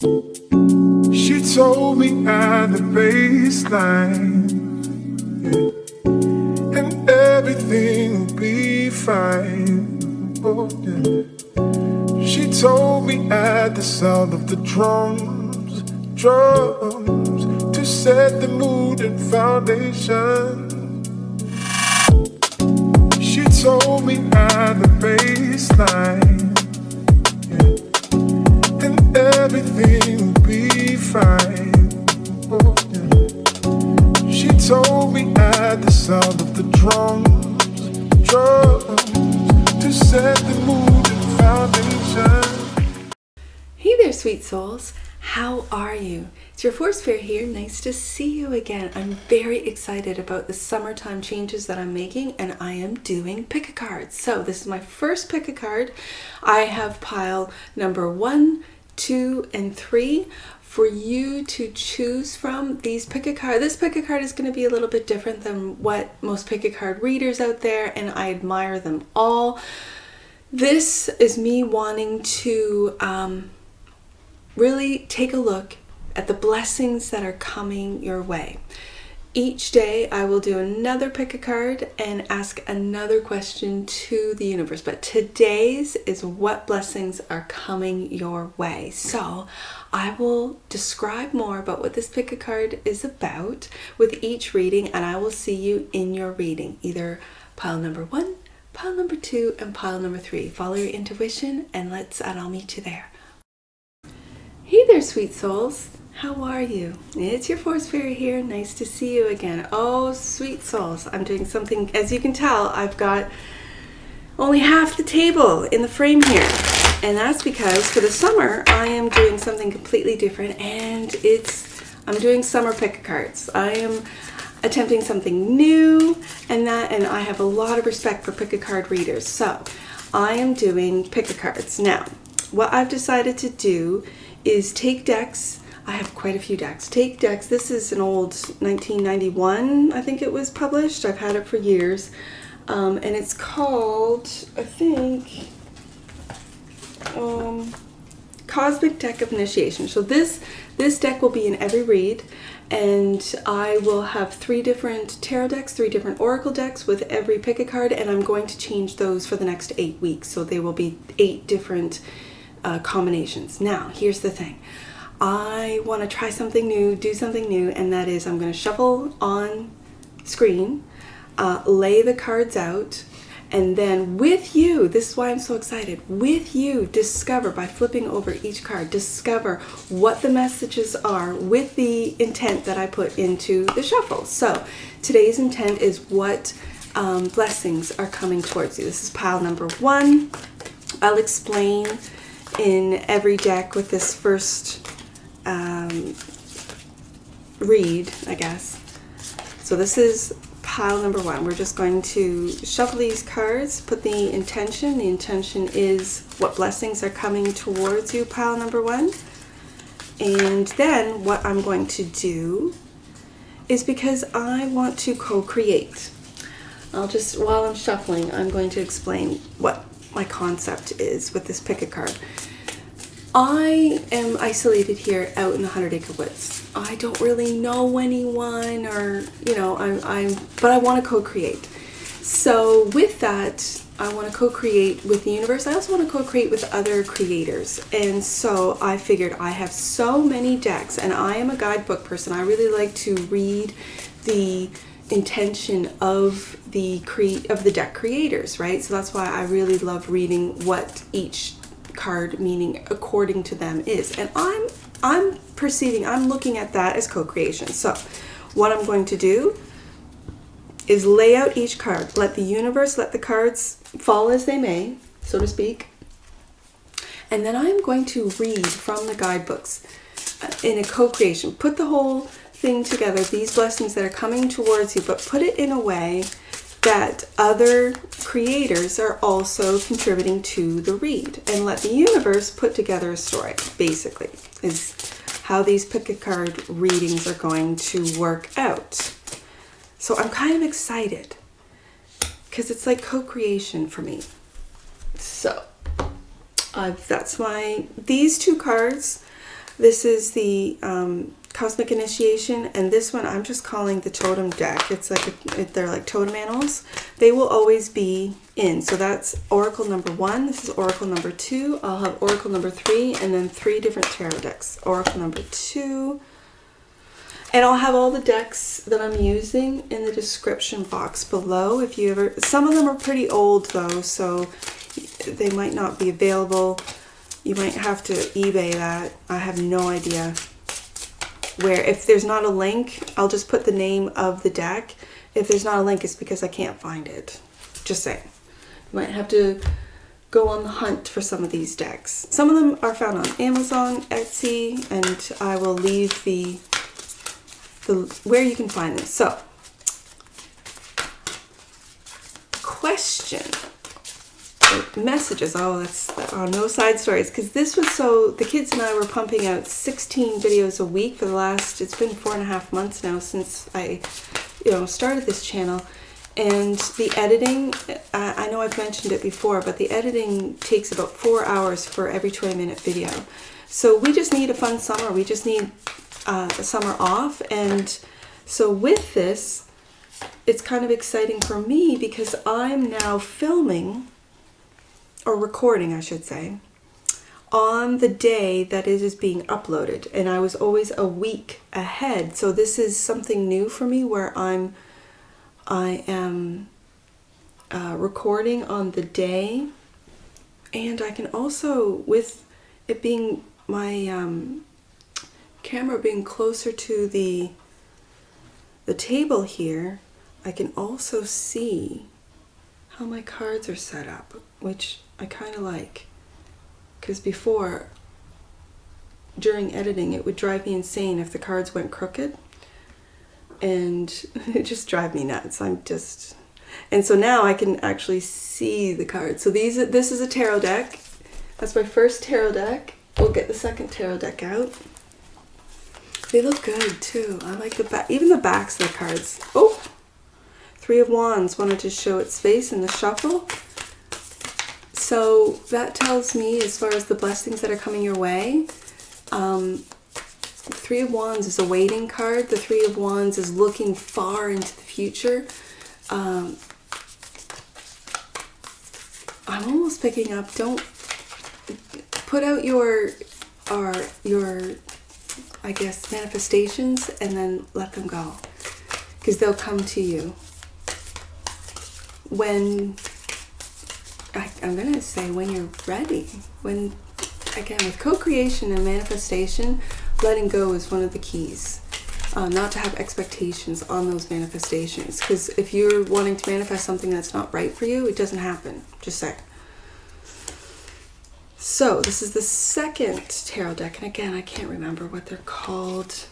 She told me at the baseline, and everything will be fine. Oh, yeah. She told me at the sound of the drums, to set the mood and foundation. She told me at the baseline, and everything will be fine. Oh, yeah. She told me at the sound of the drums, to set the mood and foundation. Hey there, sweet souls. How are you? It's your Force Fair here. Nice to see you again. I'm very excited about the summertime changes that I'm making, and I am doing pick-a-cards. So this is my first pick-a-card. I have pile number 1, 2, and 3 for you to choose from. This pick-a-card is going to be a little bit different than what most pick-a-card readers out there, and I admire them all. This is me wanting to really take a look at the blessings that are coming your way. Each day I will do another pick-a-card and ask another question to the universe, but today's is what blessings are coming your way. So I will describe more about what this pick-a-card is about with each reading, and I will see you in your reading, either pile number 1, pile number 2, and pile number 3. Follow your intuition, and I'll meet you there. Hey there, sweet souls. How are you? It's your Force Fairy here. Nice to see you again. Oh, sweet souls. I'm doing something, as you can tell, I've got only half the table in the frame here. And that's because for the summer, I am doing something completely different, and I'm doing summer pick-a-cards. I am attempting something new, and I have a lot of respect for pick-a-card readers. So I am doing pick-a-cards. Now, what I've decided to do is take decks. I have quite a few decks. Take decks. This is an old 1991, I think it was published. I've had it for years. And it's called, I think, Cosmic Deck of Initiation. So this deck will be in every read, and I will have 3 different tarot decks, 3 different oracle decks with every pick-a-card, and I'm going to change those for the next 8 weeks. So they will be 8 different combinations. Now, here's the thing. I want to try something new, do something new, and that is I'm going to shuffle on screen, lay the cards out, and then with you, this is why I'm so excited, with you, discover, by flipping over each card, discover what the messages are with the intent that I put into the shuffle. So today's intent is what blessings are coming towards you. This is pile number 1. I'll explain in every deck with this first read, I guess. So this is pile number 1. We're just going to shuffle these cards, put the intention. The intention is what blessings are coming towards you, pile number 1. And then what I'm going to do is, because I want to co-create, while I'm shuffling, I'm going to explain what my concept is with this pick-a-card. I am isolated here out in the 100-acre woods. I don't really know anyone, or but I want to co-create. So with that, I want to co-create with the universe. I also want to co-create with other creators. And so I figured, I have so many decks, and I am a guidebook person. I really like to read the intention of the deck creators, right? So that's why I really love reading what each card meaning according to them is, and I'm looking at that as co-creation. So what I'm going to do is lay out each card, let the universe, let the cards fall as they may, so to speak, and then I'm going to read from the guidebooks in a co-creation. Put the whole thing together, these blessings that are coming towards you, but put it in a way that other creators are also contributing to the read, and let the universe put together a story, basically, is how these pick-a-card readings are going to work out. So I'm kind of excited because it's like co-creation for me. So these 2 cards This is the Cosmic Initiation, and this one I'm just calling the Totem deck. It's like they're like totem animals. They will always be in. So that's Oracle number 1. This is Oracle number 2. I'll have Oracle number 3, and then 3 different tarot decks. Oracle number 2. And I'll have all the decks that I'm using in the description box below. If you ever, some of them are pretty old though, so they might not be available. You might have to eBay that. I have no idea where. If there's not a link, I'll just put the name of the deck. If there's not a link, it's because I can't find it. Just saying. You might have to go on the hunt for some of these decks. Some of them are found on Amazon, Etsy, and I will leave the where you can find them. So, question. Messages. Oh, that's no side stories, because this was so the kids and I were pumping out 16 videos a week for the last, it's been 4.5 months now since I started this channel. And the editing, I know I've mentioned it before, but the editing takes about 4 hours for every 20-minute video. So we just need a fun summer. We just need a summer off. And so with this, it's kind of exciting for me because I'm now filming, or recording I should say, on the day that it is being uploaded, and I was always a week ahead. So this is something new for me where I am recording on the day, and I can also, with it being my camera being closer to the table here, I can also see how my cards are set up, which I kind of like, because before, during editing, it would drive me insane if the cards went crooked, and it just drive me nuts. And so now I can actually see the cards. So this is a tarot deck. That's my first tarot deck. We'll get the second tarot deck out. They look good too. I like the back, even the backs of the cards. Oh, 3 of Wands wanted to show its face in the shuffle. So that tells me, as far as the blessings that are coming your way, 3 of Wands is a waiting card. The 3 of Wands is looking far into the future. I'm almost picking up, don't put out your I guess manifestations and then let them go, because they'll come to you when I'm gonna say when you're ready. When, again, with co-creation and manifestation, letting go is one of the keys. Not to have expectations on those manifestations, because if you're wanting to manifest something that's not right for you, it doesn't happen. Just saying. So this is the second tarot deck, and again, I can't remember what they're called,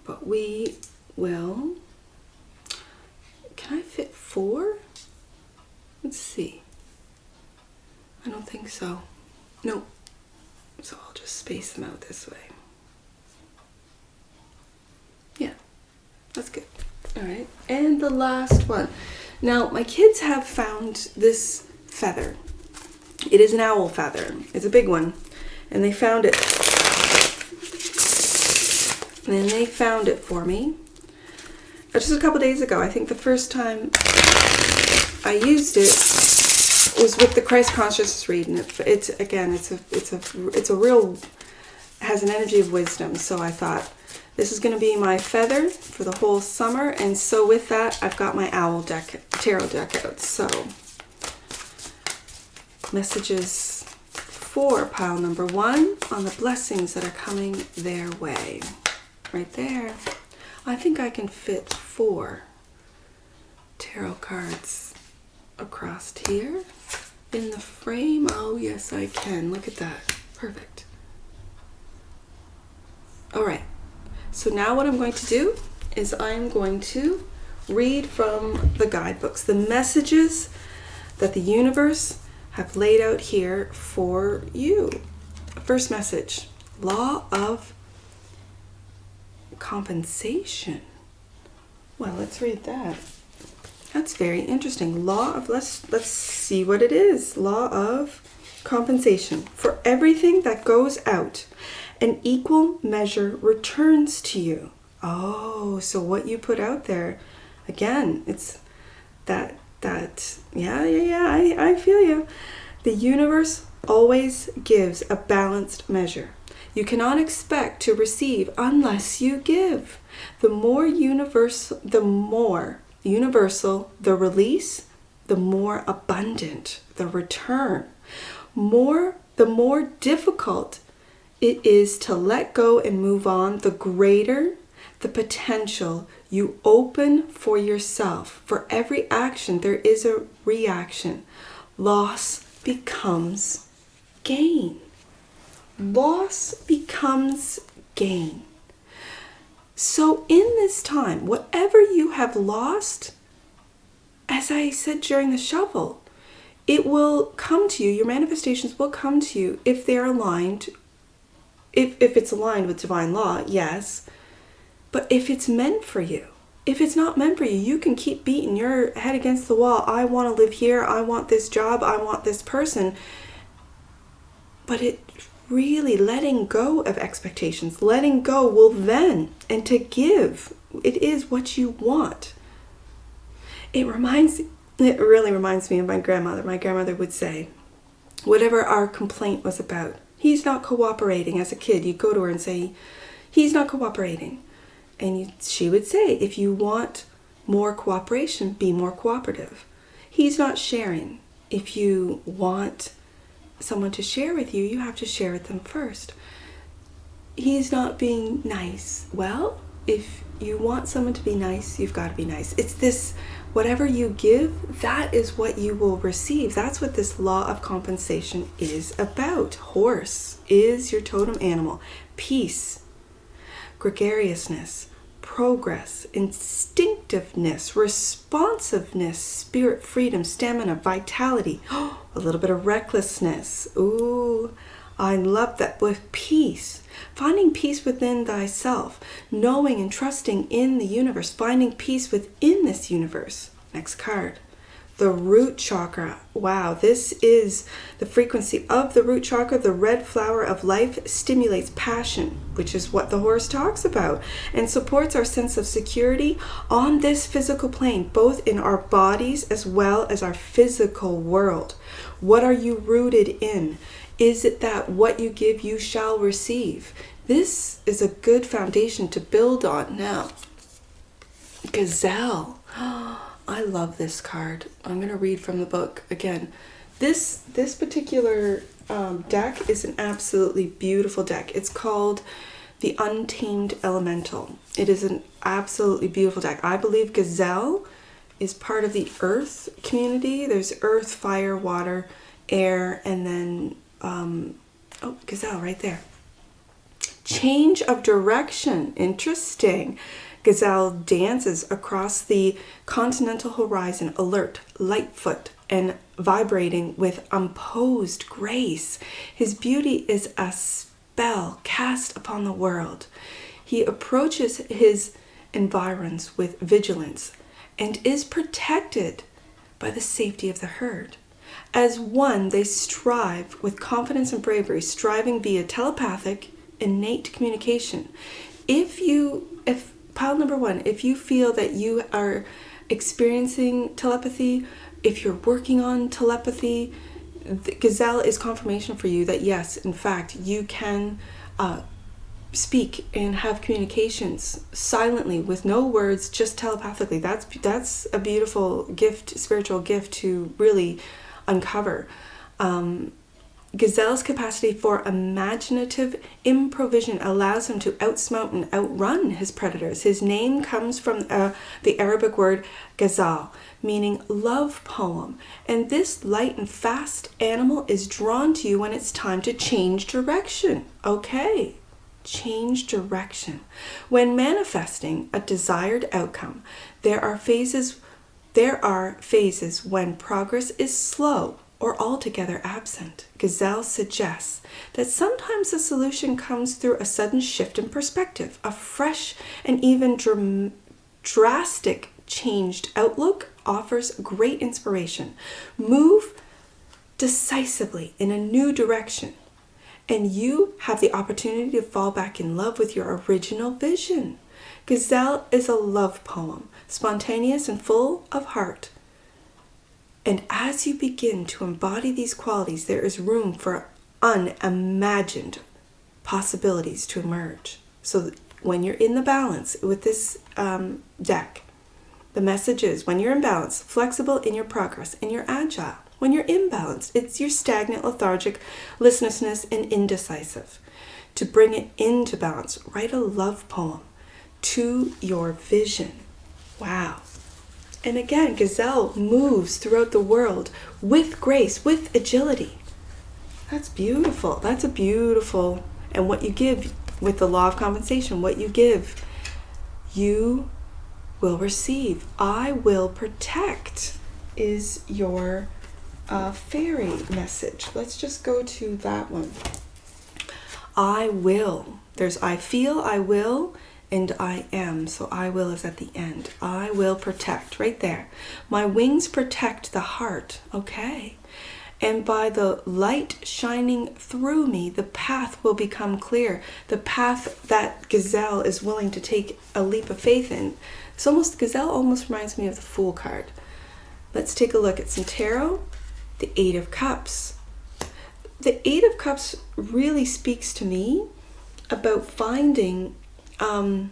but we will. Can I fit 4? Let's see. I don't think so. Nope. So I'll just space them out this way. Yeah, that's good. All right, and the last one. Now, my kids have found this feather. It is an owl feather. It's a big one. And they found it. And they found it for me just a couple days ago. I think the first time I used it was with the Christ consciousness reading. It's a real, has an energy of wisdom. So I thought, this is going to be my feather for the whole summer. And so with that, I've got my owl deck, tarot deck out. So messages for pile number 1 on the blessings that are coming their way. Right there. I think I can fit 4 tarot cards across here in the frame. Oh yes, I can. Look at that. Perfect. All right. So now what I'm going to do is I'm going to read from the guidebooks, the messages that the universe have laid out here for you. First message, law of compensation. Well, let's read that. That's very interesting. Law of, let's see what it is. Law of compensation. For everything that goes out, an equal measure returns to you. Oh, so what you put out there, again, it's that, I feel you. The universe always gives a balanced measure. You cannot expect to receive unless you give. The more universal the release, the more abundant the return. The more difficult it is to let go and move on, the greater the potential you open for yourself. For every action, there is a reaction. Loss becomes gain. Loss becomes gain. So in this time, whatever you have lost, as I said during the shuffle, it will come to you. Your manifestations will come to you if they're aligned. If it's aligned with divine law, yes. But if it's meant for you, if it's not meant for you, you can keep beating your head against the wall. I want to live here. I want this job. I want this person. But it really letting go of expectations, letting go will then, and to give, it is what you want. It really reminds me of my grandmother. My grandmother would say, whatever our complaint was about, he's not cooperating. As a kid, you'd go to her and say, he's not cooperating. And she would say, if you want more cooperation, be more cooperative. He's not sharing. If you want someone to share with you, you have to share with them first. He's not being nice. Well, if you want someone to be nice, you've got to be nice. It's this, whatever you give, that is what you will receive. That's what this law of compensation is about. Horse is your totem animal. Peace, gregariousness, progress, instinctiveness, responsiveness, spirit, freedom, stamina, vitality, a little bit of recklessness. Ooh, I love that. With peace, finding peace within thyself, knowing and trusting in the universe, finding peace within this universe. Next card. The root chakra. Wow, this is the frequency of the root chakra. The red flower of life stimulates passion, which is what the horse talks about, and supports our sense of security on this physical plane, both in our bodies as well as our physical world. What are you rooted in? Is it that what you give, you shall receive? This is a good foundation to build on. Now, Gazelle. I love this card. I'm going to read from the book again. This particular deck is an absolutely beautiful deck. It's called the Untamed Elemental. It is an absolutely beautiful deck. I believe Gazelle is part of the earth community. There's earth, fire, water, air, and then, Gazelle right there. Change of direction. Interesting. Gazelle dances across the continental horizon, alert, lightfoot, and vibrating with unposed grace. His beauty is a spell cast upon the world. He approaches his environs with vigilance and is protected by the safety of the herd. As one, they strive with confidence and bravery, striving via telepathic, innate communication. Pile number one, if you feel that you are experiencing telepathy, if you're working on telepathy, Gazelle is confirmation for you that yes, in fact, you can speak and have communications silently with no words, just telepathically. That's a beautiful gift, spiritual gift to really uncover. Gazelle's capacity for imaginative improvisation allows him to outsmart and outrun his predators. His name comes from the Arabic word ghazal, meaning love poem. And this light and fast animal is drawn to you when it's time to change direction. Okay, change direction. When manifesting a desired outcome, there are phases when progress is slow or altogether absent. Gazelle suggests that sometimes the solution comes through a sudden shift in perspective, a fresh and even drastic changed outlook offers great inspiration. Move decisively in a new direction. And you have the opportunity to fall back in love with your original vision. Gazelle is a love poem, spontaneous and full of heart. And as you begin to embody these qualities, there is room for unimagined possibilities to emerge. So when you're in the balance with this deck, the message is, when you're in balance, flexible in your progress, and you're agile. When you're imbalanced, it's your stagnant, lethargic, listlessness, and indecisive. To bring it into balance, write a love poem to your vision. Wow. And again, Gazelle moves throughout the world with grace, with agility. That's beautiful. That's a beautiful, and what you give with the law of compensation, what you give, you will receive. I will protect is your fairy message. Let's just go to that one. I will. There's I feel, I will, and I am. So I will is at the end. I will protect, right there. My wings protect the heart. Okay. And by the light shining through me, the path will become clear. The path that Gazelle is willing to take a leap of faith in. Gazelle almost reminds me of the Fool card. Let's take a look at some tarot. The Eight of Cups. The Eight of Cups really speaks to me about finding that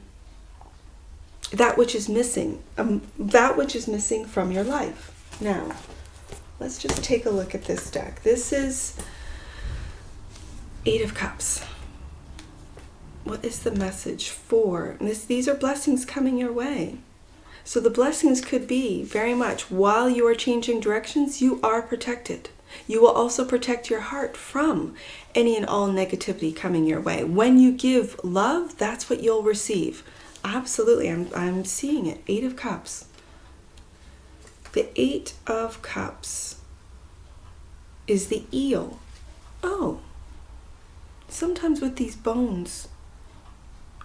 which is missing from your life. Now, let's just take a look at this deck. This is Eight of Cups. What is the message for? These are blessings coming your way. So the blessings could be very much, while you are changing directions, you are protected. You will also protect your heart from any and all negativity coming your way. When you give love, that's what you'll receive. Absolutely, I'm seeing it. Eight of Cups. The Eight of Cups is the eel. Oh, sometimes with these bones,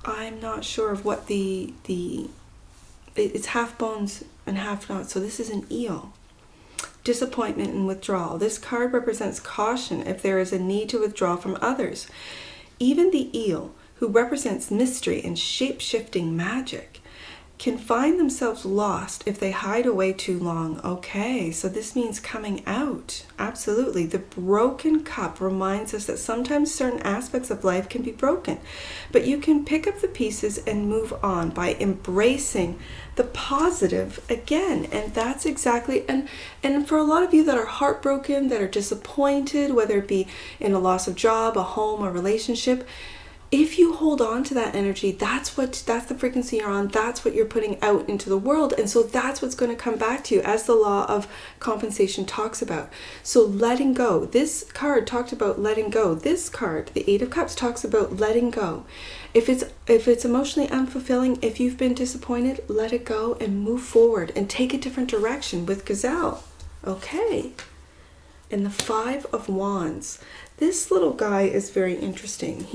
I'm not sure of what it's half bones and half not. So this is an eel. Disappointment and withdrawal. This card represents caution if there is a need to withdraw from others. Even the eel, who represents mystery and shape-shifting magic, can find themselves lost if they hide away too long. Okay, so this means coming out. Absolutely. The broken cup reminds us that sometimes certain aspects of life can be broken, but you can pick up the pieces and move on by embracing the positive again. And that's exactly, and for a lot of you that are heartbroken, that are disappointed, whether it be in a loss of job, a home, a relationship, if you hold on to that energy, that's the frequency you're on. That's what you're putting out into the world. And so that's what's going to come back to you, as the law of compensation talks about. So letting go. This card talked about letting go. This card, the Eight of Cups, talks about letting go. If it's emotionally unfulfilling, if you've been disappointed, let it go and move forward and take a different direction with Gazelle. Okay. And the Five of Wands. This little guy is very interesting.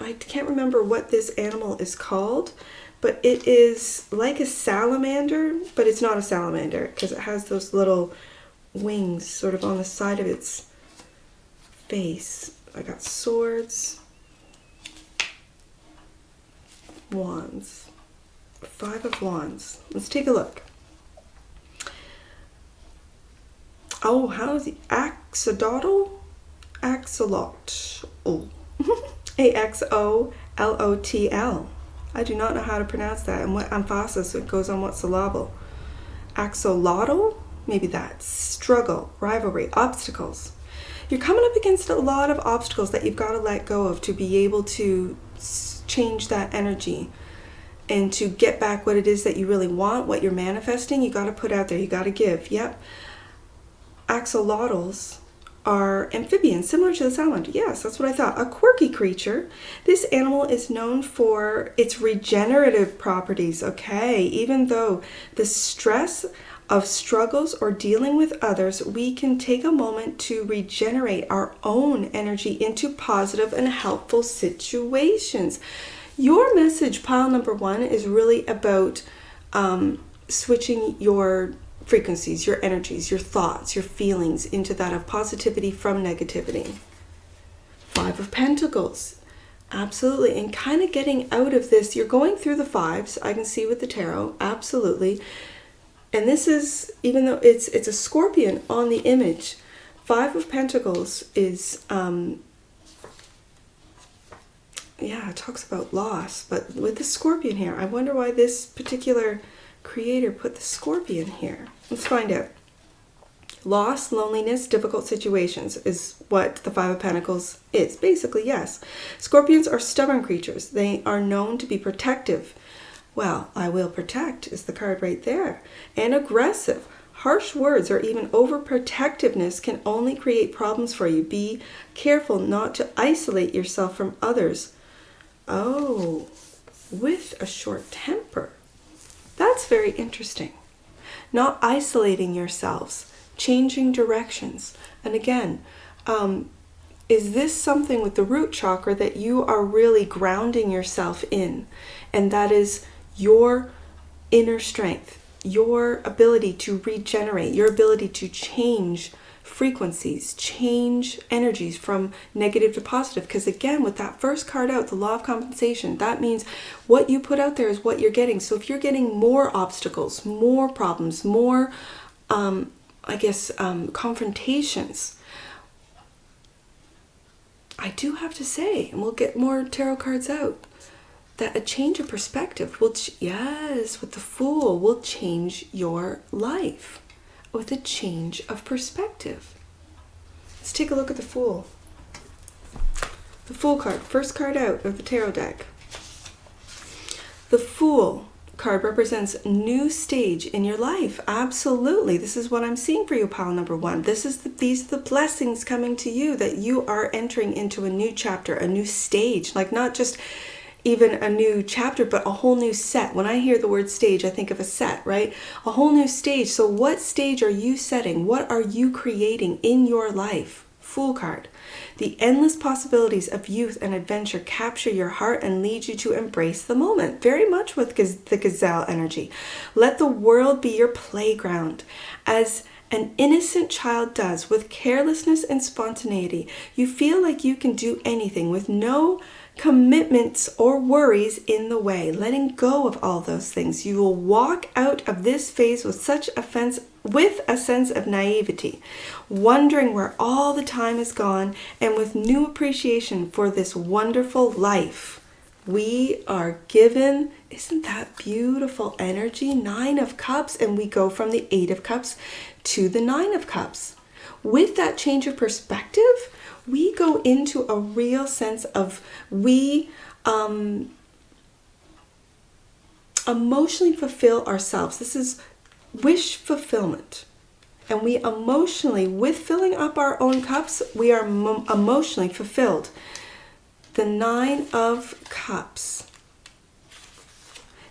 I can't remember what this animal is called, but it is like a salamander, but it's not a salamander because it has those little wings sort of on the side of its face. I got swords, wands, Five of Wands. Let's take a look. Oh, how is he? Axolotl? Axolotl. Oh. A-X-O-L-O-T-L. I do not know how to pronounce that and what emphasis it goes on what syllable. Axolotl? Maybe that. Struggle, rivalry, obstacles. You're coming up against a lot of obstacles that you've got to let go of to be able to change that energy and to get back what it is that you really want, what you're manifesting. You got to put out there. You got to give. Yep. Axolotls are amphibians, similar to the salamander. Yes, that's what I thought. A quirky creature. This animal is known for its regenerative properties, okay? Even though the stress of struggles or dealing with others, we can take a moment to regenerate our own energy into positive and helpful situations. Your message, pile number one, is really about switching your frequencies, your energies, your thoughts, your feelings into that of positivity from negativity. Five of Pentacles. Absolutely. And kind of getting out of this. You're going through the fives. I can see with the tarot. Absolutely. And this is, even though it's a scorpion on the image, Five of Pentacles is, it talks about loss. But with the scorpion here, I wonder why this particular creator put the scorpion here. Let's find out. Loss, loneliness, difficult situations is what the Five of Pentacles is. Basically, yes. Scorpions are stubborn creatures. They are known to be protective. Well, I will protect is the card right there. And aggressive. Harsh words or even overprotectiveness can only create problems for you. Be careful not to isolate yourself from others. Oh, with a short temper. That's very interesting. Not isolating yourselves, changing directions. And again, is this something with the root chakra that you are really grounding yourself in? And that is your inner strength, your ability to regenerate, your ability to change frequencies, change energies from negative to positive. Because again, with that first card out, the law of compensation, that means what you put out there is what you're getting. So if you're getting more obstacles, more problems, more, confrontations, I do have to say, and we'll get more tarot cards out, that a change of perspective will, with the Fool, will change your life. With a change of perspective. Let's take a look at the Fool. The Fool card, first card out of the tarot deck. The Fool card represents a new stage in your life. Absolutely. This is what I'm seeing for you, pile number one. These are the blessings coming to you, that you are entering into a new chapter, a new stage, like not just even a new chapter, but a whole new set. When I hear the word stage, I think of a set, right? A whole new stage. So what stage are you setting? What are you creating in your life? Fool card. The endless possibilities of youth and adventure capture your heart and lead you to embrace the moment. Very much with the gazelle energy. Let the world be your playground. As an innocent child does, with carelessness and spontaneity, you feel like you can do anything with no commitments or worries in the way. Letting go of all those things, you will walk out of this phase with a sense of naivety, wondering where all the time is gone, and with new appreciation for this wonderful life we are given. Isn't that beautiful energy? 9 of Cups, and we go from the 8 of Cups to the 9 of Cups. With that change of perspective, we go into a real sense of we emotionally fulfill ourselves. This is wish fulfillment. And we emotionally, with filling up our own cups, we are emotionally fulfilled. The 9 of Cups.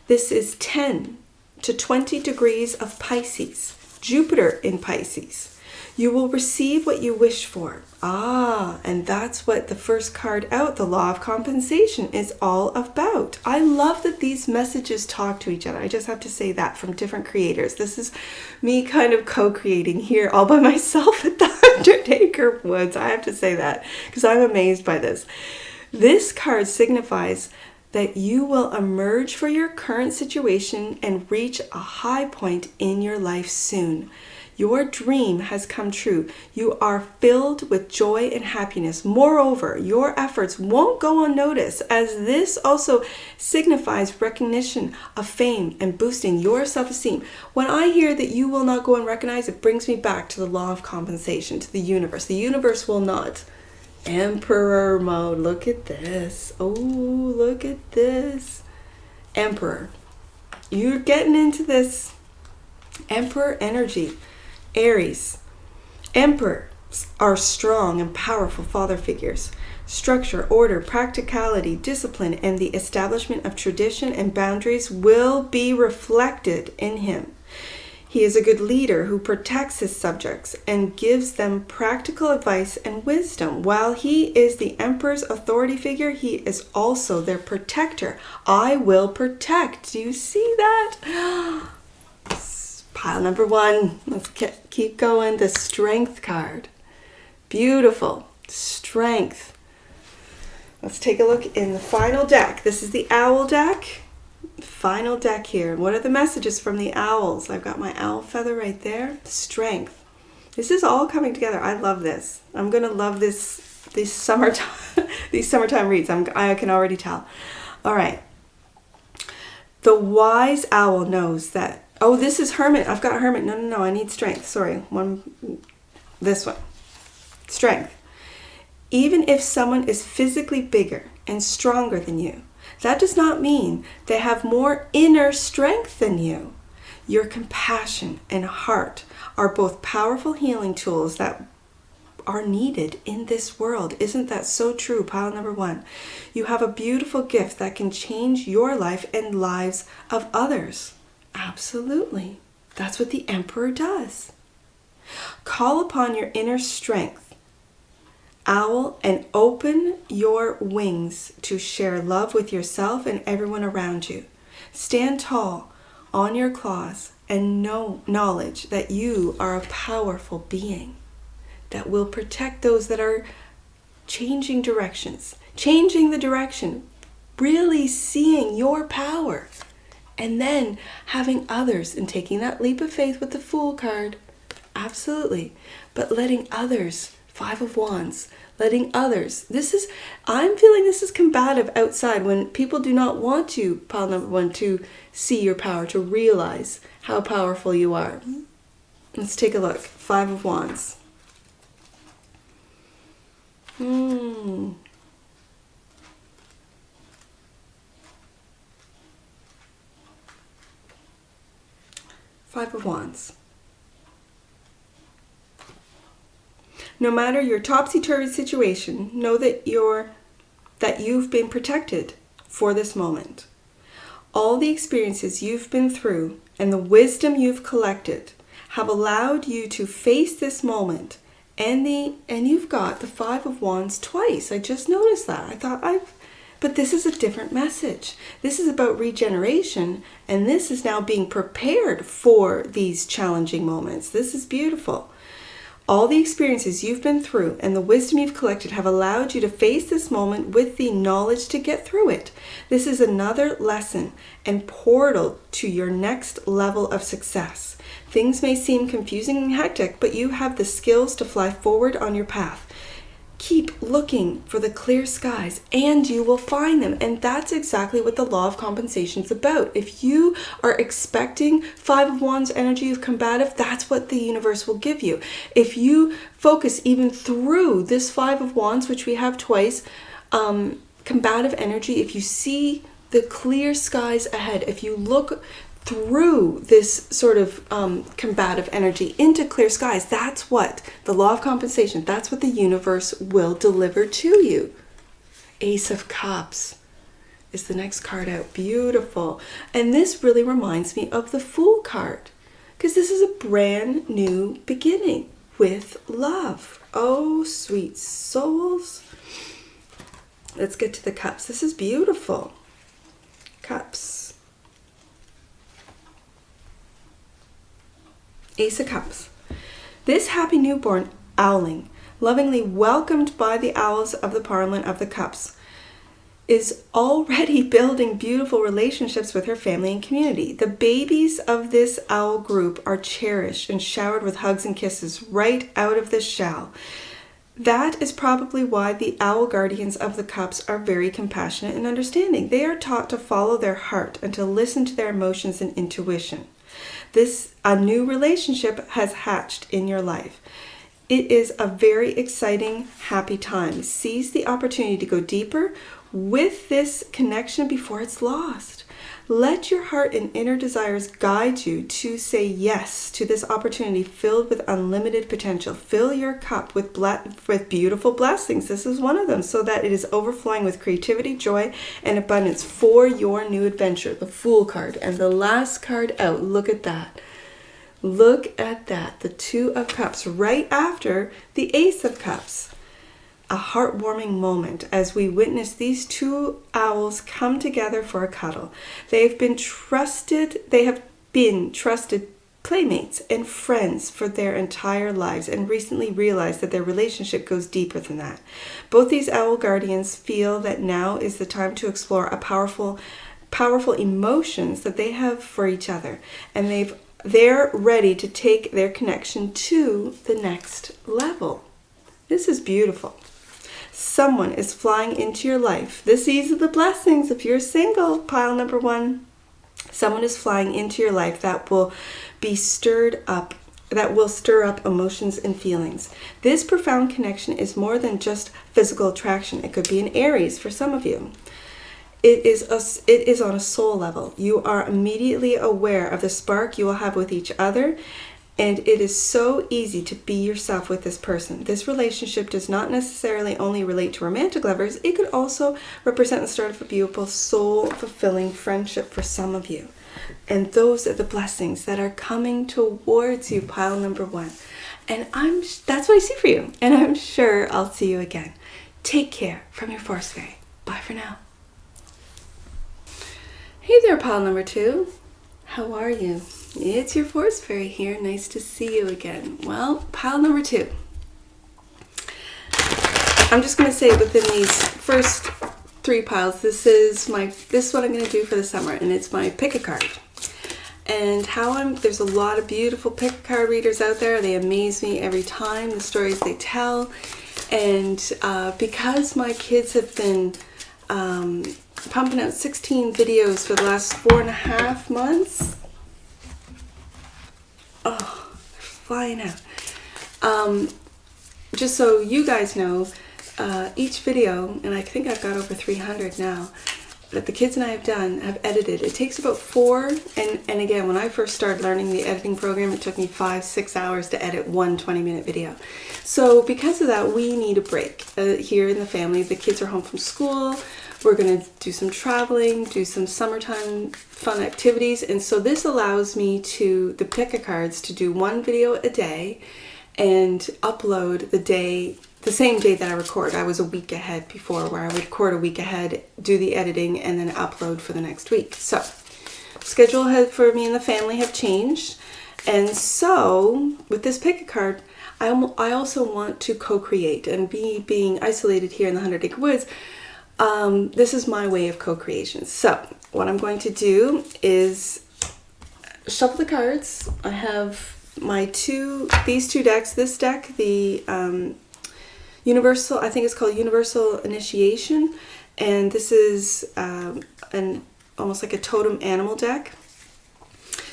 This is 10 to 20 degrees of Pisces. Jupiter in Pisces. You will receive what you wish for. And that's what the first card out, the law of compensation, is all about. I love that these messages talk to each other. I just have to say that, from different creators. This is me kind of co-creating here all by myself at the 100-acre woods. I have to say that because I'm amazed by this. This card signifies that you will emerge from your current situation and reach a high point in your life soon. Your dream has come true. You are filled with joy and happiness. Moreover, your efforts won't go unnoticed, as this also signifies recognition of fame and boosting your self-esteem. When I hear that you will not go unrecognized, it brings me back to the law of compensation, to the universe. The universe will not. Emperor mode. Look at this. Oh, look at this. Emperor. You're getting into this Emperor energy. Aries. Emperors are strong and powerful father figures. Structure, order, practicality, discipline, and the establishment of tradition and boundaries will be reflected in him. He is a good leader who protects his subjects and gives them practical advice and wisdom. While he is the emperor's authority figure, he is also their protector. I will protect. Do you see that? Pile number 1. Let's keep going. The Strength card. Beautiful. Strength. Let's take a look in the final deck. This is the owl deck. Final deck here. What are the messages from the owls? I've got my owl feather right there. Strength. This is all coming together. I love this. I'm going to love these summertime reads. I can already tell. All right. The wise owl knows that. Oh, this is Hermit. I've got Hermit. No. I need Strength. Sorry. This one. Strength. Even if someone is physically bigger and stronger than you, that does not mean they have more inner strength than you. Your compassion and heart are both powerful healing tools that are needed in this world. Isn't that so true? Pile number 1. You have a beautiful gift that can change your life and lives of others. Absolutely. That's what the Emperor does. Call upon your inner strength, owl, and open your wings to share love with yourself and everyone around you. Stand tall on your claws and know knowledge that you are a powerful being that will protect those that are changing directions, changing the direction, really seeing your power, and then having others and taking that leap of faith with the Fool card. Absolutely. But letting others, 5 of Wands, letting others, I'm feeling this is combative outside when people do not want to, pile number 1, to see your power, to realize how powerful you are. Let's take a look. 5 of Wands. Five of Wands. No matter your topsy-turvy situation, know that you've been protected for this moment. All the experiences you've been through and the wisdom you've collected have allowed you to face this moment. And you've got the 5 of Wands twice. I just noticed that. I thought but this is a different message. This is about regeneration, and this is now being prepared for these challenging moments. This is beautiful. All the experiences you've been through and the wisdom you've collected have allowed you to face this moment with the knowledge to get through it. This is another lesson and portal to your next level of success. Things may seem confusing and hectic, but you have the skills to fly forward on your path. Keep looking for the clear skies and you will find them. And that's exactly what the law of compensation is about. If you are expecting 5 of Wands energy of combative, that's what the universe will give you. If you focus even through this 5 of Wands, which we have twice, combative energy, if you see the clear skies ahead, if you look through this sort of combative energy into clear skies, that's what the law of compensation, that's what the universe will deliver to you. Ace of Cups is the next card out. Beautiful. And this really reminds me of the Fool card, because this is a brand new beginning with love. Oh, sweet souls. Let's get to the Cups. This is beautiful. Cups. Ace of Cups. This happy newborn owling, lovingly welcomed by the owls of the Parliament of the Cups, is already building beautiful relationships with her family and community. The babies of this owl group are cherished and showered with hugs and kisses right out of the shell. That is probably why the owl guardians of the Cups are very compassionate and understanding. They are taught to follow their heart and to listen to their emotions and intuition. A new relationship has hatched in your life. It is a very exciting, happy time. Seize the opportunity to go deeper with this connection before it's lost. Let your heart and inner desires guide you to say yes to this opportunity filled with unlimited potential. Fill your cup with beautiful blessings. This is one of them, so that it is overflowing with creativity, joy, and abundance for your new adventure. The Fool card. And the last card out, look at that. Look at that. The 2 of Cups right after the Ace of Cups. A heartwarming moment as we witness these 2 owls come together for a cuddle. They have been trusted playmates and friends for their entire lives and recently realized that their relationship goes deeper than that. Both these owl guardians feel that now is the time to explore a powerful emotions that they have for each other, and they're ready to take their connection to the next level. This is beautiful. Someone is flying into your life. These are the blessings if you're single, pile number 1. Someone is flying into your life that will be stir up emotions and feelings. This profound connection is more than just physical attraction. It could be an Aries for some of you. It is on a soul level. You are immediately aware of the spark you will have with each other, and it is so easy to be yourself with this person. This relationship does not necessarily only relate to romantic lovers. It could also represent the start of a beautiful, soul-fulfilling friendship for some of you. And those are the blessings that are coming towards you, pile number 1. And that's what I see for you. And I'm sure I'll see you again. Take care from your Force Fairy. Bye for now. Hey there, pile number 2. How are you? It's your Force Fairy here. Nice to see you again. Well, pile number 2. I'm just going to say within these first 3 piles, this is what I'm going to do for the summer, and it's my pick a card. And there's a lot of beautiful pick a card readers out there. They amaze me every time, the stories they tell. And because my kids have been pumping out 16 videos for the last 4.5 months. Oh, they're flying out. Just so you guys know, each video, and I think I've got over 300 now, that the kids and I have edited. It takes about 4, and again, when I first started learning the editing program, it took me 5-6 hours to edit one 20-minute video. So because of that, we need a break here in the family. The kids are home from school. We're going to do some traveling, do some summertime fun activities, and so this allows me the pick-a-cards to do 1 video a day and upload the same day that I record. I was a week ahead before, where I would record a week ahead, do the editing, and then upload for the next week. So schedule for me and the family have changed, and so with this pick-a-card, I also want to co-create, and being isolated here in the 100-acre woods, this is my way of co-creation. So what I'm going to do is shuffle the cards. I have these two decks. This deck, the Universal, I think it's called Universal Initiation, and this is almost like a totem animal deck.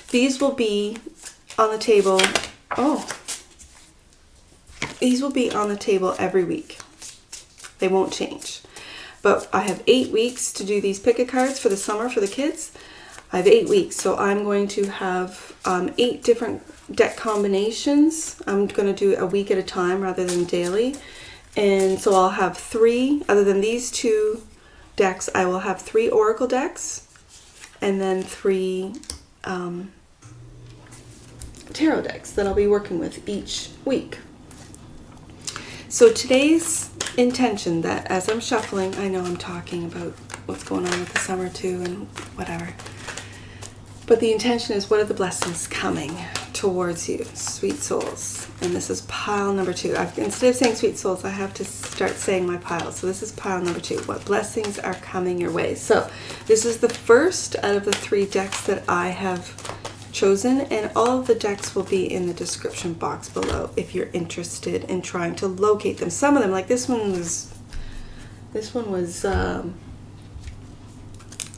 These will be on the table. These will be on the table every week. They won't change. But I have 8 weeks to do these pick-a-cards for the summer for the kids. I have 8 weeks, so I'm going to have 8 different deck combinations. I'm going to do a week at a time rather than daily. And so I'll have 3, other than these 2 decks, I will have 3 Oracle decks and then 3 tarot decks that I'll be working with each week. So today's intention, that as I'm shuffling, I know I'm talking about what's going on with the summer too and whatever, but the intention is, what are the blessings coming towards you, sweet souls? And this is pile number 2. Instead of saying sweet souls, I have to start saying my pile. So this is pile number 2. What blessings are coming your way? So this is the first out of the 3 decks that I have chosen, and all of the decks will be in the description box below if you're interested in trying to locate them. Some of them, like this one was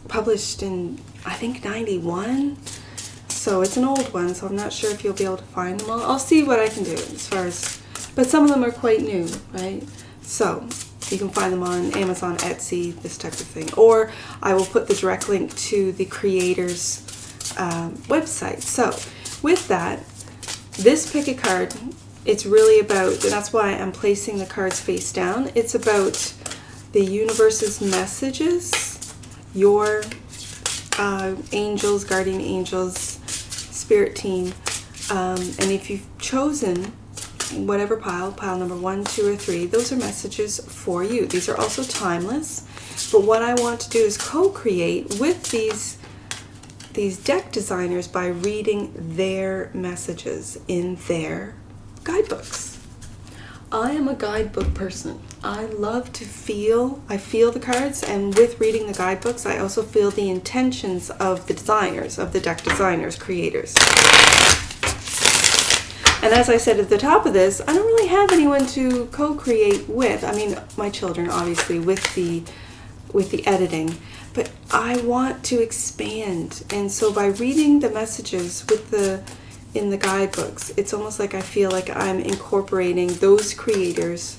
published in, I think, 91, so it's an old one, so I'm not sure if you'll be able to find them all. I'll see what I can do as far as, but some of them are quite new, right? So you can find them on Amazon, Etsy, this type of thing, or I will put the direct link to the creator's website. So with that, this pick a card, it's really about, that's why I'm placing the cards face down, it's about the universe's messages, your angels, guardian angels, spirit team, and if you've chosen whatever pile number 1, 2, or 3, those are messages for you. These are also timeless, but what I want to do is co-create with these these deck designers by reading their messages in their guidebooks. I am a guidebook person. I love to feel the cards, and with reading the guidebooks, I also feel the intentions of the designers, of the deck designers, creators. And as I said at the top of this, I don't really have anyone to co-create with. I mean, my children, obviously, with the editing, but I want to expand. And so by reading the messages in the guidebooks, it's almost like I feel like I'm incorporating those creators'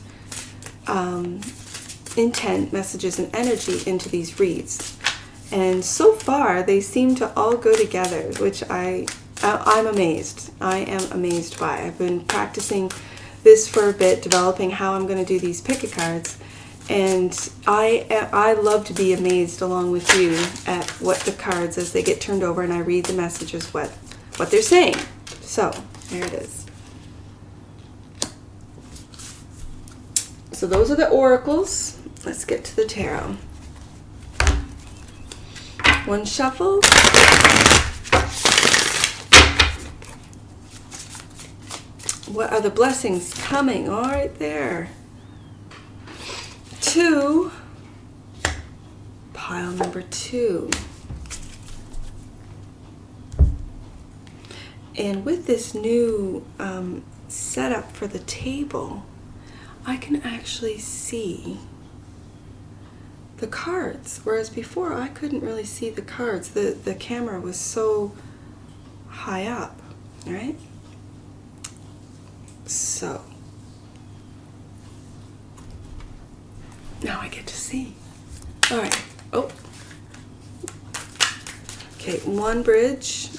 intent, messages, and energy into these reads. And so far, they seem to all go together, which I'm amazed. I am amazed by. I've been practicing this for a bit, developing how I'm going to do these pick a cards, and I love to be amazed along with you at what the cards, as they get turned over and I read the messages, what they're saying. So there it is. So those are the oracles. Let's get to the tarot. One shuffle. What are the blessings coming? All right, there. 2. Pile number 2. And with this new setup for the table, I can actually see the cards, whereas before I couldn't really see the cards. The camera was so high up, right? So now I get to see. All right. Oh. Okay, one bridge.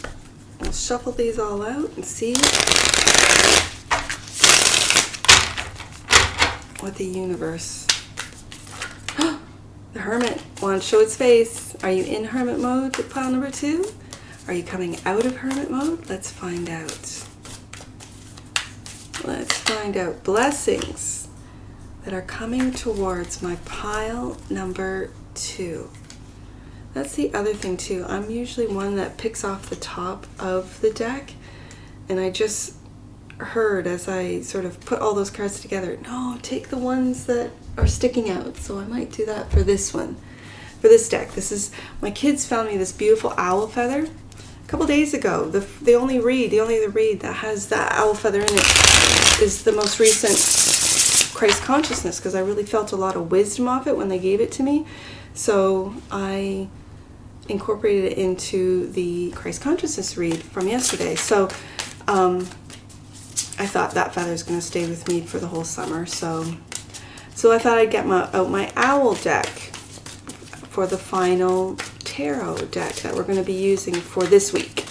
We'll shuffle these all out and see what the universe. The Hermit wants to show its face. Are you in Hermit mode with pile number 2? Are you coming out of Hermit mode? Let's find out. Let's find out blessings that are coming towards my pile number 2. That's the other thing too. I'm usually one that picks off the top of the deck, and I just heard as I sort of put all those cards together, no, take the ones that are sticking out. So I might do that for this one, for this deck. This is, my kids found me this beautiful owl feather a couple days ago. The only read that has that owl feather in it is the most recent Christ consciousness, because I really felt a lot of wisdom off it when they gave it to me. So I incorporated it into the Christ consciousness read from yesterday. So I thought that feather is going to stay with me for the whole summer. So I thought I'd get out my owl deck for the final tarot deck that we're going to be using for this week.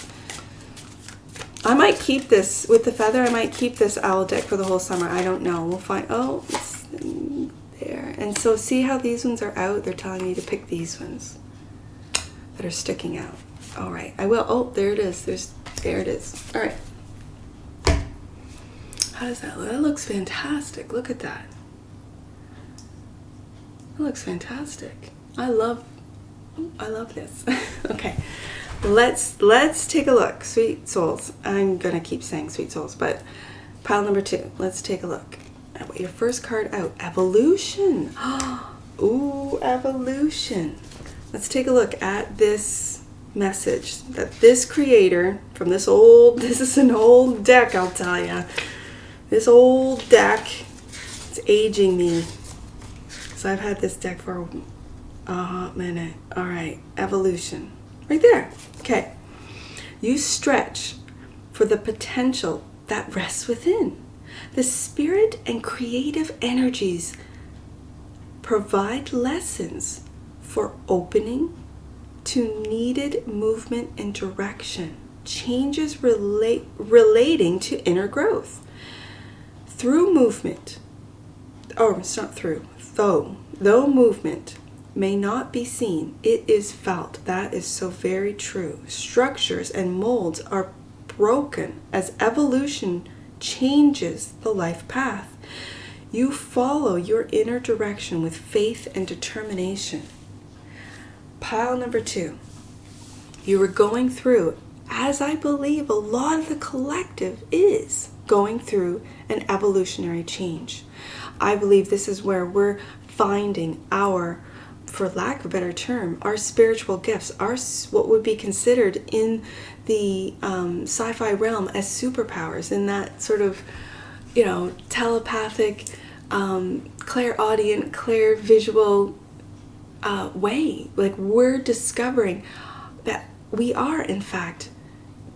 I might keep this with the feather. I might keep this owl deck for the whole summer. I don't know. We'll find. Oh, it's there. And so see how these ones are out? They're telling me to pick these ones that are sticking out. All right, I will. Oh, there it is. There it is. All right. How does that look? That looks fantastic. Look at that. That looks fantastic. I love this. Okay. Let's take a look. Sweet souls. I'm gonna keep saying sweet souls, but pile number 2. Let's take a look at what your first card out. Evolution. Ooh, evolution. Let's take a look at this message that this creator from this is an old deck, I'll tell you. This old deck, it's aging me. So I've had this deck for a hot minute. All right, evolution. Right there. Okay. You stretch for the potential that rests within. The spirit and creative energies provide lessons for opening to needed movement and direction. Changes relating to inner growth. Through movement, it's not through, though movement may not be seen, it is felt. That is so very true. Structures and molds are broken as evolution changes the life path. You follow your inner direction with faith and determination. Pile number 2. You are going through, as I believe a lot of the collective is going through, an evolutionary change. I believe this is where we're finding our, for lack of a better term, our spiritual gifts, our what would be considered in the sci-fi realm as superpowers, in that sort of, telepathic, clairaudient, clairvisual way. Like, we're discovering that we are, in fact,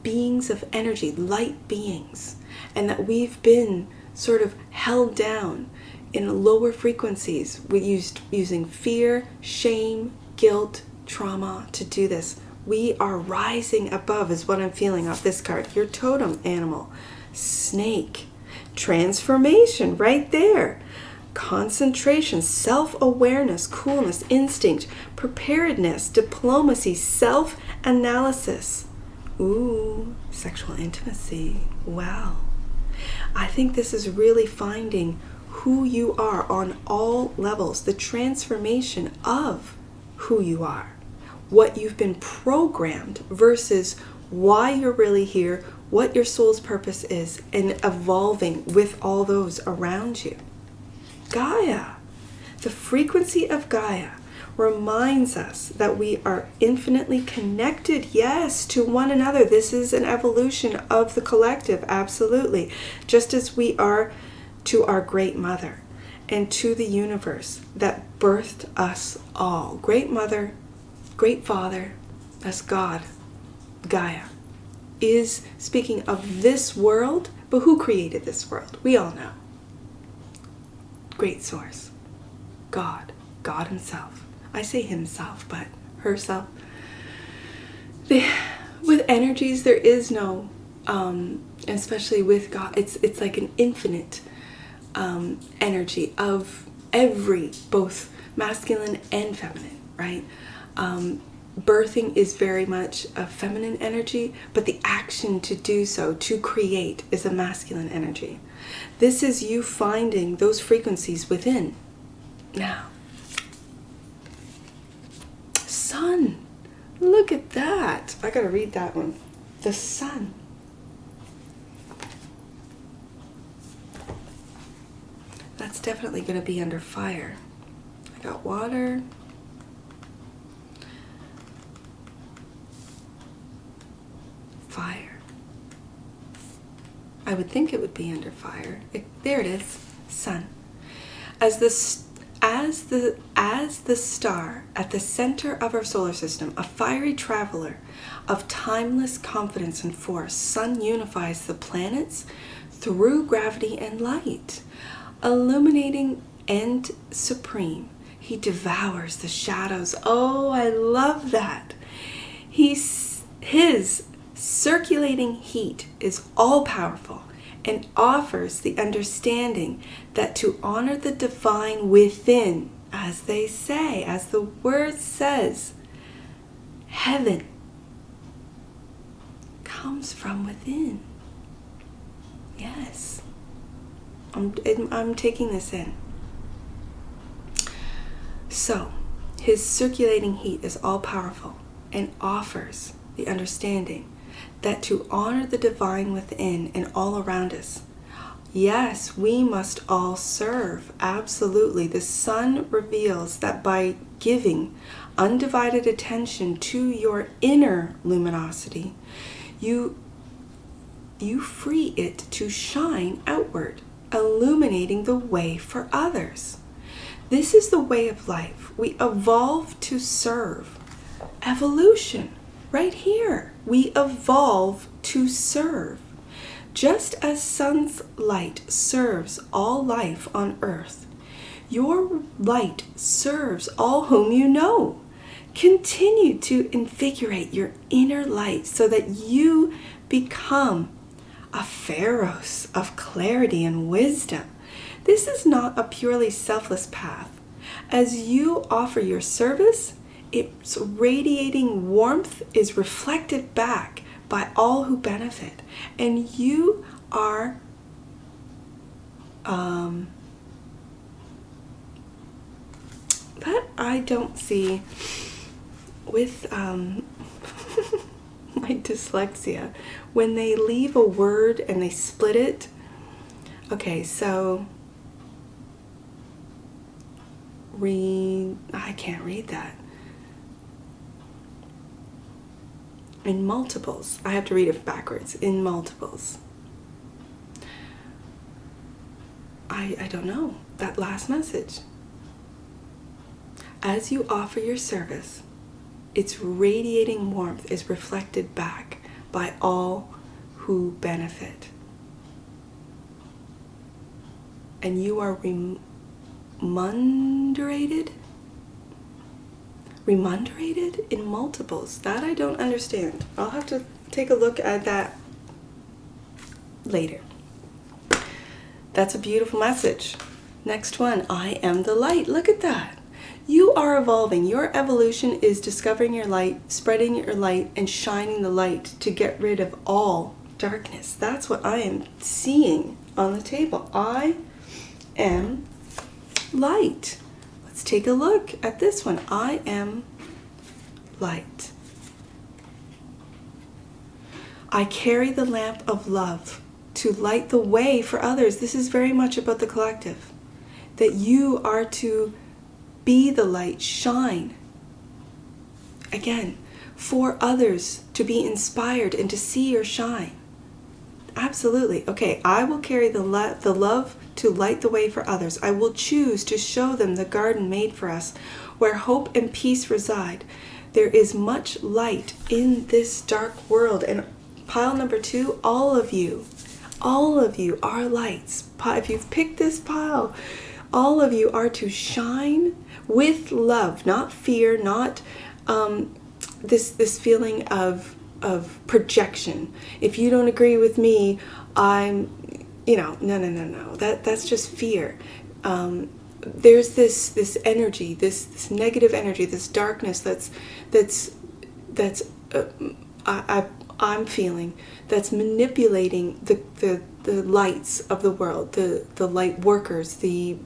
beings of energy, light beings, and that we've been sort of held down in lower frequencies. We using fear, shame, guilt, trauma to do this. We are rising above, is what I'm feeling off this card. Your totem animal, snake. Transformation, right there. Concentration, self-awareness, coolness, instinct, preparedness, diplomacy, self-analysis. Ooh, sexual intimacy. Wow. I think this is really finding who you are on all levels, the transformation of who you are, what you've been programmed versus why you're really here, what your soul's purpose is, and evolving with all those around you. Gaia, the frequency of Gaia, reminds us that we are infinitely connected, yes, to one another. This is an evolution of the collective, absolutely. Just as we are to our great mother and to the universe that birthed us all. Great mother, great father, that's God. Gaia is speaking of this world, but who created this world? We all know. Great source. God himself. I say himself, but herself. With energies, there is no, especially with God, it's like an infinite energy of every, both masculine and feminine, right? Birthing is very much a feminine energy, but the action to do so, to create, is a masculine energy. This is you finding those frequencies within. Now, sun. Look at that. I gotta read that one. The sun. That's definitely gonna be under fire. I got water. Fire. I would think it would be under fire. There it is. Sun. As the star at the center of our solar system, a fiery traveler of timeless confidence and force, sun unifies the planets through gravity and light. Illuminating and supreme, he devours the shadows. Oh, I love that. His circulating heat is all-powerful and offers the understanding that to honor the divine within, as they say, as the word says, heaven comes from within. Yes. I'm taking this in. So, his circulating heat is all-powerful and offers the understanding that to honor the divine within and all around us, yes, we must all serve. Absolutely. The sun reveals that by giving undivided attention to your inner luminosity, you free it to shine outward, illuminating the way for others. This is the way of life. We evolve to serve. Evolution. Right here, we evolve to serve. Just as sun's light serves all life on earth, your light serves all whom you know. Continue to invigorate your inner light so that you become a pharos of clarity and wisdom. This is not a purely selfless path. As you offer your service, its radiating warmth is reflected back by all who benefit. And you are that I don't see with My dyslexia. When they leave a word and they split it. Okay, so I can't read that. In multiples. I have to read it backwards. In multiples. I don't know. That last message. As you offer your service, its radiating warmth is reflected back by all who benefit. And you are remunerated? Remunerated in multiples. That I don't understand. I'll have to take a look at that later. That's a beautiful message. Next one, I am the light. Look at that. You are evolving. Your evolution is discovering your light, spreading your light, and shining the light to get rid of all darkness. That's what I am seeing on the table. I am light. Let's take a look at this one. I am light. I carry the lamp of love to light the way for others. This is very much about the collective. That you are to be the light, shine. Again, for others to be inspired and to see your shine. Absolutely. Okay, I will carry the love to light the way for others. I will choose to show them the garden made for us, where hope and peace reside. There is much light in this dark world. And pile number 2, all of you are lights. If you've picked this pile, all of you are to shine with love, not fear, not this feeling of projection. If you don't agree with me, I'm, no. That's just fear. There's this energy, this negative energy, this darkness I'm feeling that's manipulating the lights of the world, the light workers, the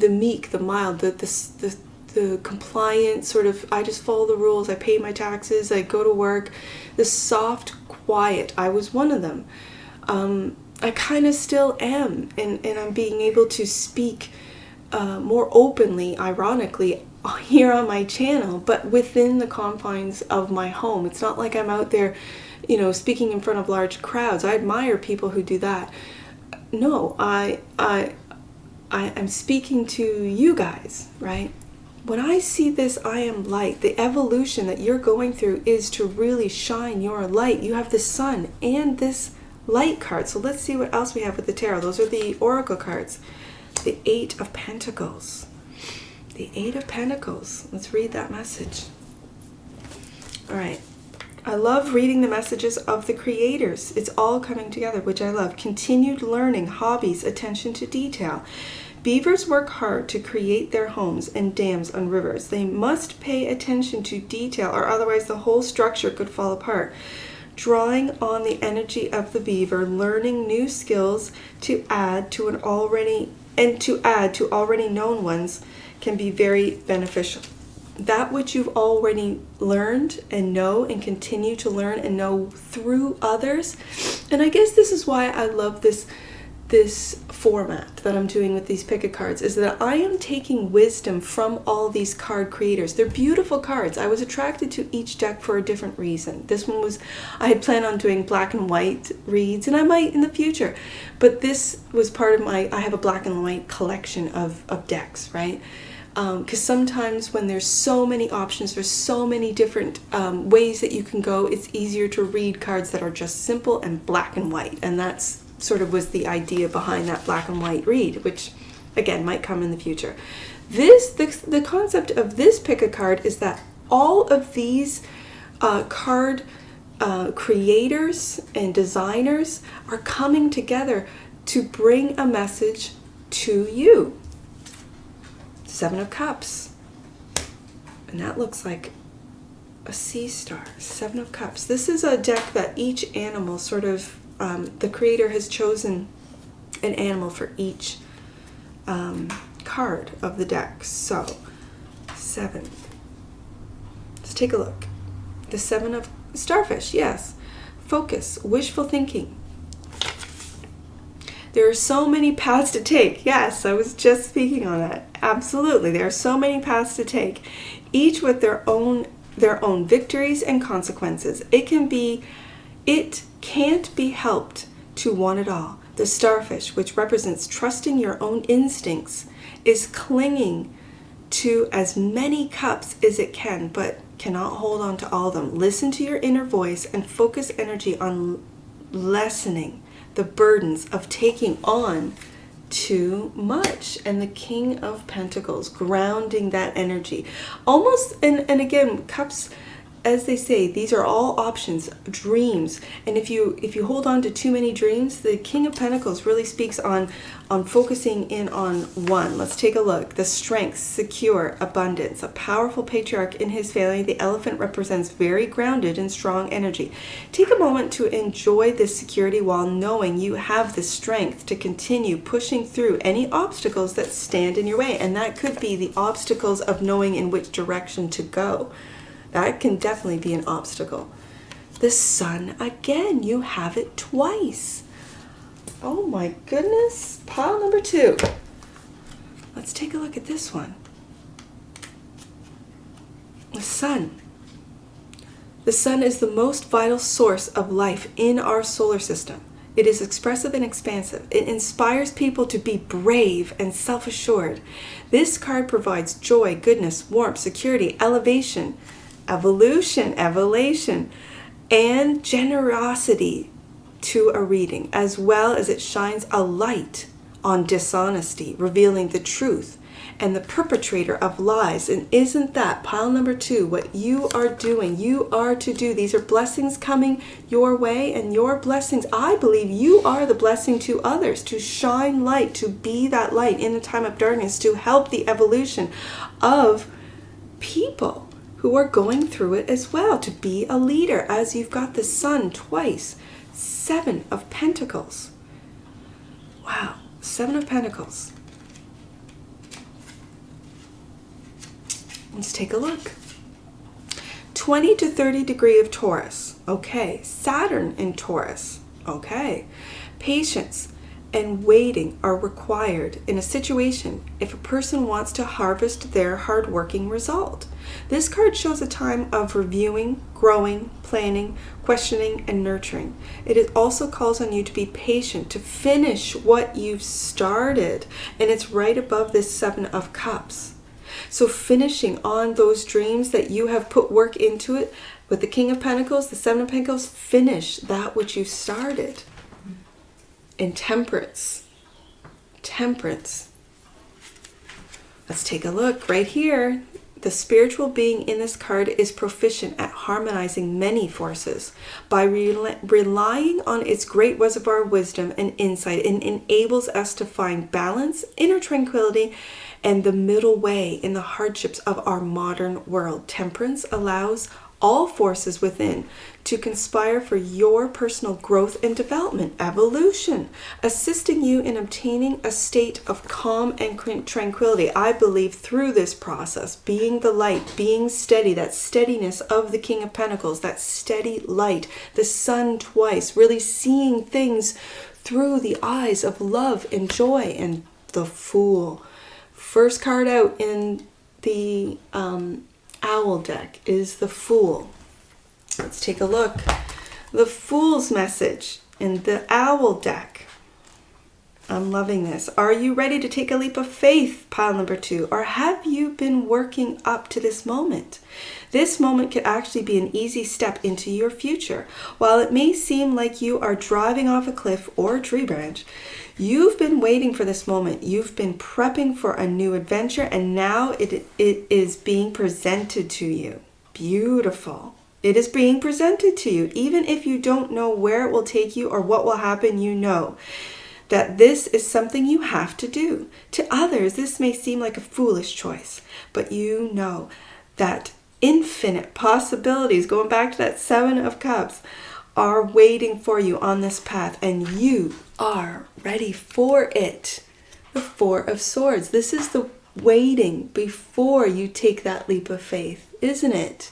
meek, the mild, the compliant sort of, I just follow the rules, I pay my taxes, I go to work, the soft, quiet. I was one of them. I kind of still am, and I'm being able to speak more openly, ironically, here on my channel, but within the confines of my home. It's not like I'm out there, speaking in front of large crowds. I admire people who do that. No, I'm speaking to you guys, right? When I see this, I am light. The evolution that you're going through is to really shine your light. You have the sun and this light card. So let's see what else we have with the tarot. Those are the oracle cards. The 8 of Pentacles. The 8 of Pentacles. Let's read that message. All right. I love reading the messages of the creators. It's all coming together, which I love. Continued learning, hobbies, attention to detail. Beavers work hard to create their homes and dams on rivers. They must pay attention to detail, or otherwise the whole structure could fall apart. Drawing on the energy of the beaver, learning new skills to add to already known ones can be very beneficial. That which you've already learned and know and continue to learn and know through others. And I guess this is why I love this format that I'm doing with these pick a cards, is that I am taking wisdom from all these card creators. They're beautiful cards. I was attracted to each deck for a different reason. This one was, I had planned on doing black and white reads, and I might in the future, but this was part of I have a black and white collection of decks, right? Because sometimes when there's so many options, there's so many different ways that you can go, it's easier to read cards that are just simple and black and white. And that's sort of was the idea behind that black and white read, which again might come in the future. The concept of this pick a card is that all of these card creators and designers are coming together to bring a message to you. 7 of Cups. And that looks like a sea star. 7 of Cups. This is a deck that each animal sort of, the creator has chosen an animal for each card of the deck. So, 7. Let's take a look. The 7 of Starfish, yes. Focus, wishful thinking. There are so many paths to take. Yes, I was just speaking on that. Absolutely. There are so many paths to take, each with their own victories and consequences. It can't be helped to want it all. The starfish, which represents trusting your own instincts, is clinging to as many cups as it can, but cannot hold on to all of them. Listen to your inner voice and focus energy on lessening the burdens of taking on too much. And the King of Pentacles, grounding that energy. Almost, and again, cups, as they say, these are all options, dreams. And if you hold on to too many dreams, the King of Pentacles really speaks on focusing in on one. Let's take a look. The strength, secure, abundance. A powerful patriarch in his family. The elephant represents very grounded and strong energy. Take a moment to enjoy this security while knowing you have the strength to continue pushing through any obstacles that stand in your way. And that could be the obstacles of knowing in which direction to go. That can definitely be an obstacle. The sun, again, you have it twice. Oh my goodness. Pile number 2. Let's take a look at this one. The sun. The sun is the most vital source of life in our solar system. It is expressive and expansive. It inspires people to be brave and self-assured. This card provides joy, goodness, warmth, security, elevation, evolution, and generosity to a reading, as well as it shines a light on dishonesty, revealing the truth and the perpetrator of lies. And isn't that pile number 2 what you are doing? You are to do. These are blessings coming your way, and your blessings, I believe you are the blessing to others, to shine light, to be that light in a time of darkness, to help the evolution of people who are going through it as well, to be a leader, as you've got the sun twice. 7 of Pentacles. Wow, 7 of Pentacles. Let's take a look. 20 to 30 degree of Taurus. Okay, Saturn in Taurus. Okay, patience and waiting are required in a situation if a person wants to harvest their hard-working result. This card shows a time of reviewing, growing, planning, questioning, and nurturing. It also calls on you to be patient, to finish what you've started. And it's right above this 7 of Cups. So finishing on those dreams that you have put work into it, with the King of Pentacles, the 7 of Pentacles, finish that which you started. And temperance. Temperance. Let's take a look right here. The spiritual being in this card is proficient at harmonizing many forces. By relying on its great reservoir of wisdom and insight, it enables us to find balance, inner tranquility, and the middle way in the hardships of our modern world. Temperance allows all forces within to conspire for your personal growth and development, evolution, assisting you in obtaining a state of calm and tranquility. I believe through this process, being the light, being steady, that steadiness of the King of Pentacles, that steady light, the sun twice, really seeing things through the eyes of love and joy. And the Fool. First card out in the Owl deck is the Fool. Let's take a look. The Fool's message in the Owl deck. I'm loving this. Are you ready to take a leap of faith, pile number 2? Or have you been working up to this moment? This moment could actually be an easy step into your future. While it may seem like you are driving off a cliff or a tree branch, you've been waiting for this moment. You've been prepping for a new adventure, and now it is being presented to you. Beautiful. It is being presented to you. Even if you don't know where it will take you or what will happen, you know that this is something you have to do. To others, this may seem like a foolish choice, but you know that infinite possibilities, going back to that 7 of Cups, are waiting for you on this path, and you are ready for it. The 4 of Swords. This is the waiting before you take that leap of faith, isn't it?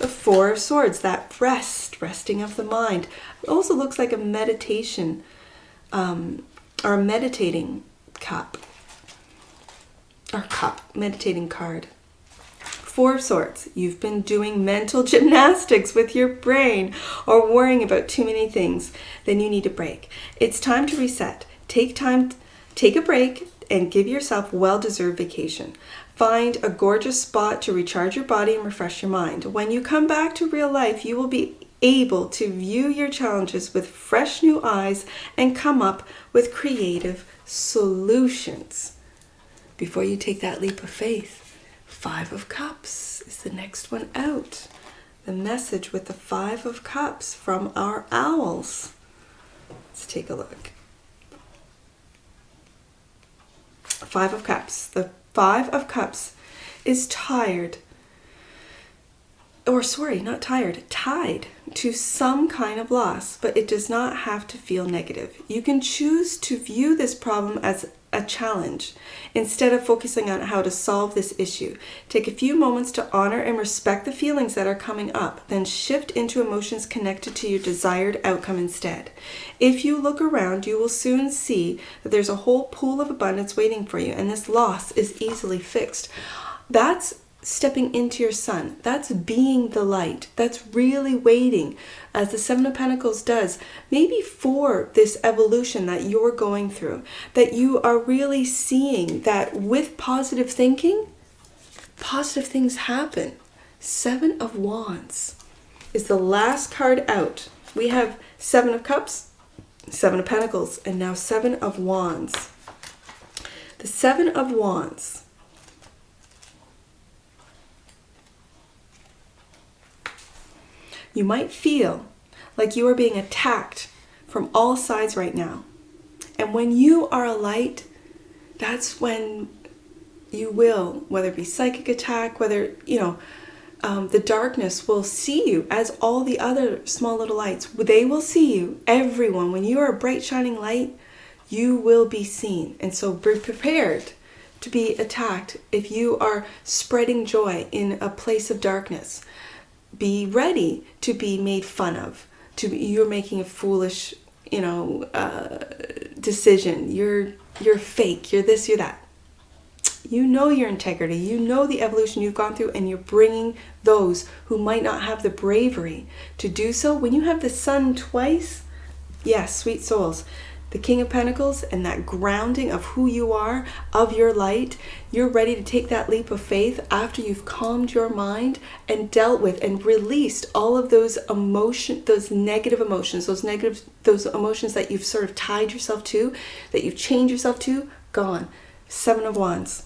The Four of Swords, that resting of the mind. It also looks like a meditation or a meditating cup. Or meditating card. Four of Swords. You've been doing mental gymnastics with your brain or worrying about too many things. Then you need a break. It's time to reset. Take a break and give yourself well-deserved vacation. Find a gorgeous spot to recharge your body and refresh your mind. When you come back to real life, you will be able to view your challenges with fresh new eyes and come up with creative solutions. Before you take that leap of faith, Five of Cups is the next one out. The message with the Five of Cups from our owls. Let's take a look. Five of Cups. The Five of Cups is tied to some kind of loss, but it does not have to feel negative. You can choose to view this problem as a challenge instead of focusing on how to solve this issue. Take a few moments to honor and respect the feelings that are coming up, then shift into emotions connected to your desired outcome instead. If you look around, you will soon see that there's a whole pool of abundance waiting for you, and this loss is easily fixed. That's stepping into your sun. That's being the light. That's really waiting, as the Seven of Pentacles does, maybe for this evolution that you're going through, that you are really seeing that with positive thinking, positive things happen. Seven of Wands is the last card out. We have Seven of Cups, Seven of Pentacles, and now Seven of Wands. The Seven of Wands. You might feel like you are being attacked from all sides right now. And when you are a light, that's when you will, whether it be psychic attack, whether, the darkness will see you as all the other small little lights. They will see you. Everyone, when you are a bright shining light, you will be seen. And so be prepared to be attacked if you are spreading joy in a place of darkness. Be ready to be made fun of. You're making a foolish, decision. You're fake. You're this, you're that. You know your integrity. You know the evolution you've gone through, and you're bringing those who might not have the bravery to do so. When you have the sun twice, yes, sweet souls, the King of Pentacles and that grounding of who you are, of your light, you're ready to take that leap of faith after you've calmed your mind and dealt with and released all of those emotions, those negative emotions, those emotions that you've sort of tied yourself to, that you've chained yourself to, gone. Seven of Wands.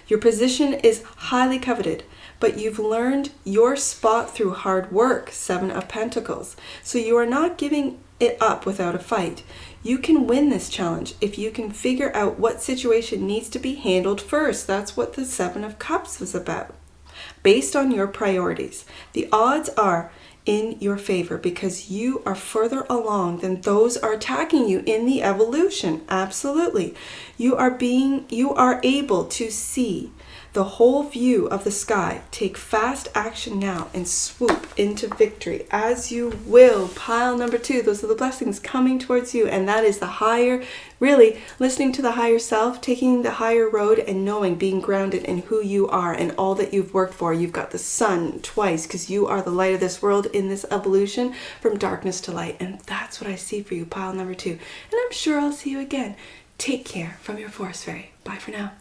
Your position is highly coveted, but you've learned your spot through hard work. Seven of Pentacles. So you are not giving it up without a fight. You can win this challenge if you can figure out what situation needs to be handled first. That's what the Seven of Cups was about. Based on your priorities, the odds are in your favor because you are further along than those are attacking you in the evolution. Absolutely. You are able to see the whole view of the sky. Take fast action now and swoop into victory as you will. Pile number 2, those are the blessings coming towards you, and that is the higher, really listening to the higher self, taking the higher road and knowing, being grounded in who you are and all that you've worked for. You've got the sun twice because you are the light of this world in this evolution from darkness to light, and that's what I see for you. Pile number 2, and I'm sure I'll see you again. Take care from your Forest Fairy. Bye for now.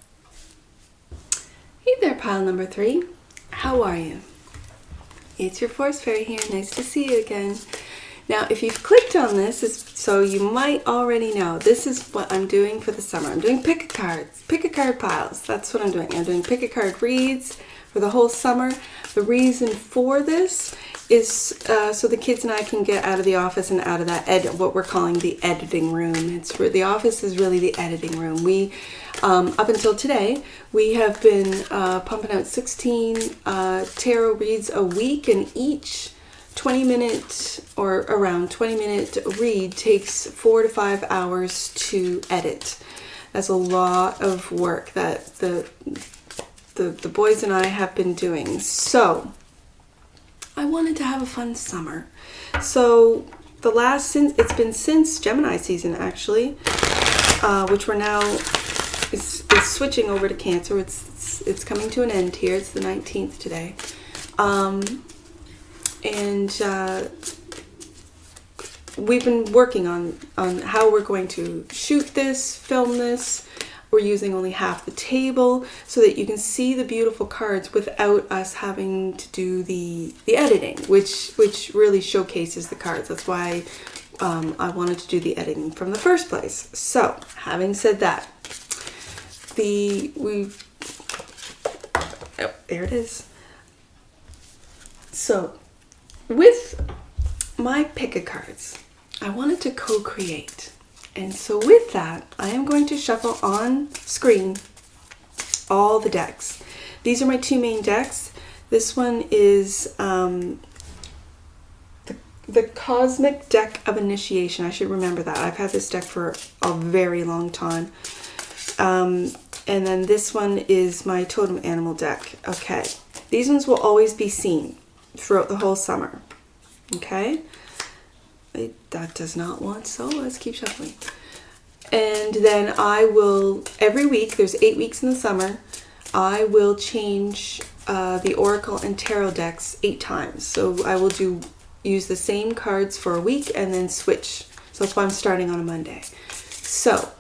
Hey there, pile number 3. How are you? It's your Forest Fairy here. Nice to see you again. Now, if you've clicked on this, so you might already know, this is what I'm doing for the summer. I'm doing pick a card piles. That's what I'm doing. I'm doing pick a card reads for the whole summer. The reason for this is so the kids and I can get out of the office and out of that what we're calling the editing room. The office is really the editing room. We up until today, we have been pumping out 16 tarot reads a week, and each 20-minute or around 20-minute read takes 4 to 5 hours to edit. That's a lot of work that the boys and I have been doing. So I wanted to have a fun summer. So it's been since Gemini season actually, which we're now is switching over to Cancer. It's coming to an end here. It's the 19th today, and we've been working on how we're going to shoot this, film this. We're using only half the table so that you can see the beautiful cards without us having to do the editing, which really showcases the cards. That's why I wanted to do the editing from the first place. So, having said that, there it is. So, with my pick-a-cards, I wanted to co-create. And so with that, I am going to shuffle on screen all the decks. These are my two main decks. This one is the Cosmic Deck of Initiation. I should remember that. I've had this deck for a very long time. And then this one is my Totem Animal deck. Okay. These ones will always be seen throughout the whole summer. Okay. That does not want, so let's keep shuffling. And then I will, every week, there's 8 weeks in the summer, I will change the Oracle and Tarot decks 8 times. So I will use the same cards for a week and then switch. So that's why I'm starting on a Monday. So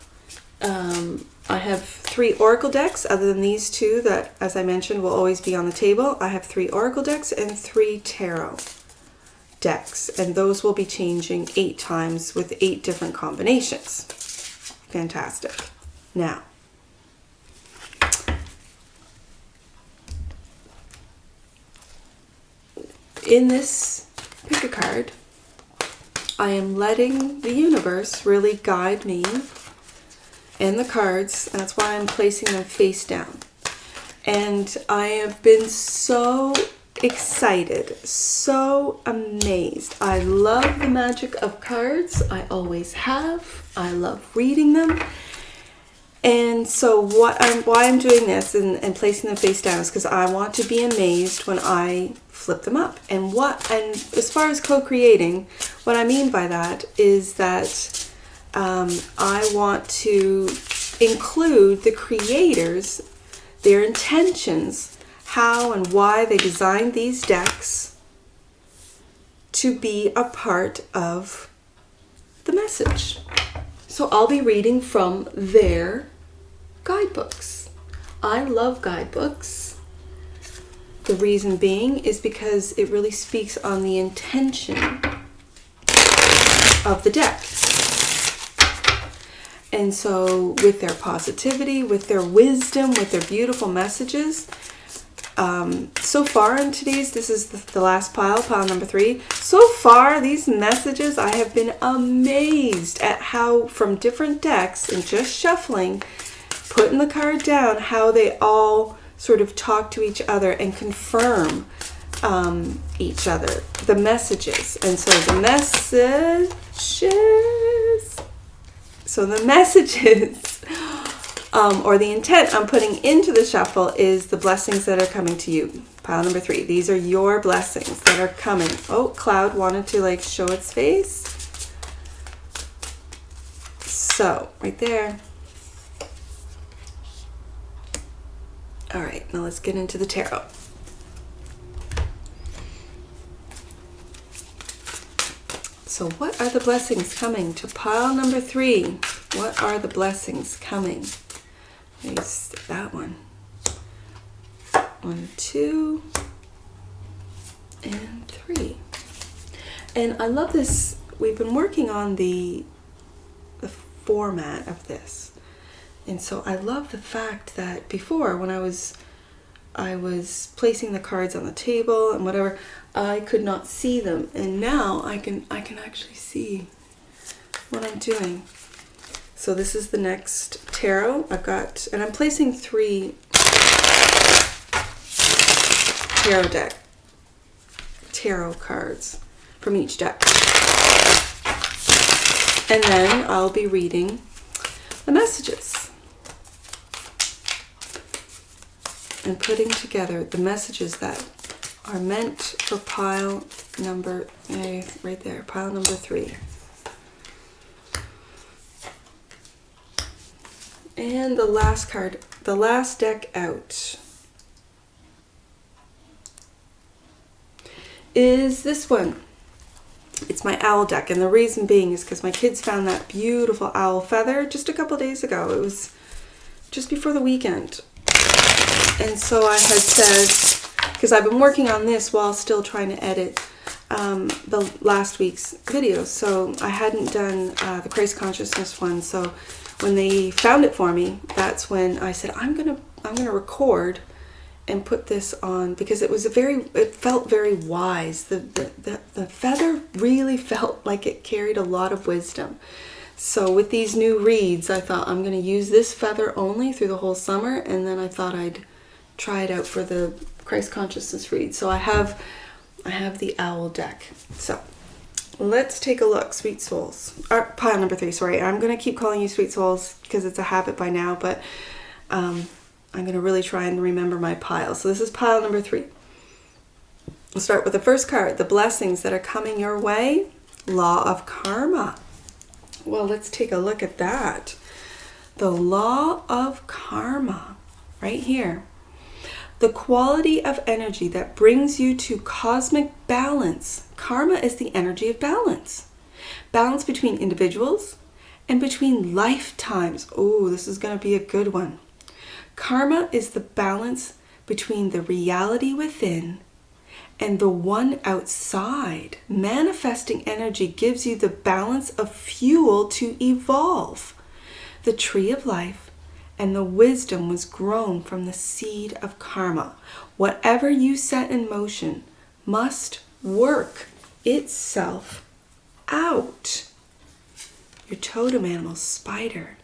I have 3 Oracle decks, other than these 2 that, as I mentioned, will always be on the table. I have 3 Oracle decks and 3 Tarot decks, and those will be changing 8 times with 8 different combinations. Fantastic. Now, in this pick-a-card, I am letting the universe really guide me and the cards, and that's why I'm placing them face down. And I have been so excited, so amazed. I love the magic of cards. I always have. I love reading them. And so why I'm doing this and placing them face down is because I want to be amazed when I flip them up. And as far as co-creating, what I mean by that is that I want to include the creators, their intentions, how and why they designed these decks to be a part of the message. So I'll be reading from their guidebooks. I love guidebooks. The reason being is because it really speaks on the intention of the deck. And so with their positivity, with their wisdom, with their beautiful messages, so far in today's, this is the last pile number 3. So far, these messages, I have been amazed at how from different decks and just shuffling, putting the card down, how they all sort of talk to each other and confirm each other, the messages. And so the messages, or the intent I'm putting into the shuffle is the blessings that are coming to you. Pile number 3. These are your blessings that are coming. Oh, Cloud wanted to show its face. So, right there. All right, now let's get into the tarot. So what are the blessings coming to pile number 3? What are the blessings coming? There's that one. 1, 2, and 3. And I love this. We've been working on the format of this. And so I love the fact that before, when I was placing the cards on the table and whatever, I could not see them. And now I can actually see what I'm doing. So this is the next tarot. And I'm placing 3 tarot cards from each deck. And then I'll be reading the messages and putting together the messages that are meant for pile number, right there, pile number 3. And the last card, the last deck out, is this one. It's my owl deck, and the reason being is because my kids found that beautiful owl feather just a couple days ago. It was just before the weekend. And so I had said, because I've been working on this while still trying to edit the last week's video, so I hadn't done the Christ consciousness one. So when they found it for me, that's when I said, I'm gonna record and put this on, because it felt very wise. The feather really felt like it carried a lot of wisdom. So with these new reads, I thought I'm going to use this feather only through the whole summer, and then I thought I'd try it out for the Christ consciousness read. So I have the owl deck. So let's take a look, sweet souls. Pile number 3, sorry. I'm going to keep calling you sweet souls because it's a habit by now, but I'm going to really try and remember my pile. So this is pile number 3. We'll start with the first card, the blessings that are coming your way, law of karma. Well, let's take a look at that. The law of karma, right here. The quality of energy that brings you to cosmic balance. Karma is the energy of balance. Balance between individuals and between lifetimes. Oh, this is going to be a good one. Karma is the balance between the reality within and the one outside. Manifesting energy gives you the balance of fuel to evolve. The tree of life and the wisdom was grown from the seed of karma. Whatever you set in motion must work itself out. Your totem animal, spider.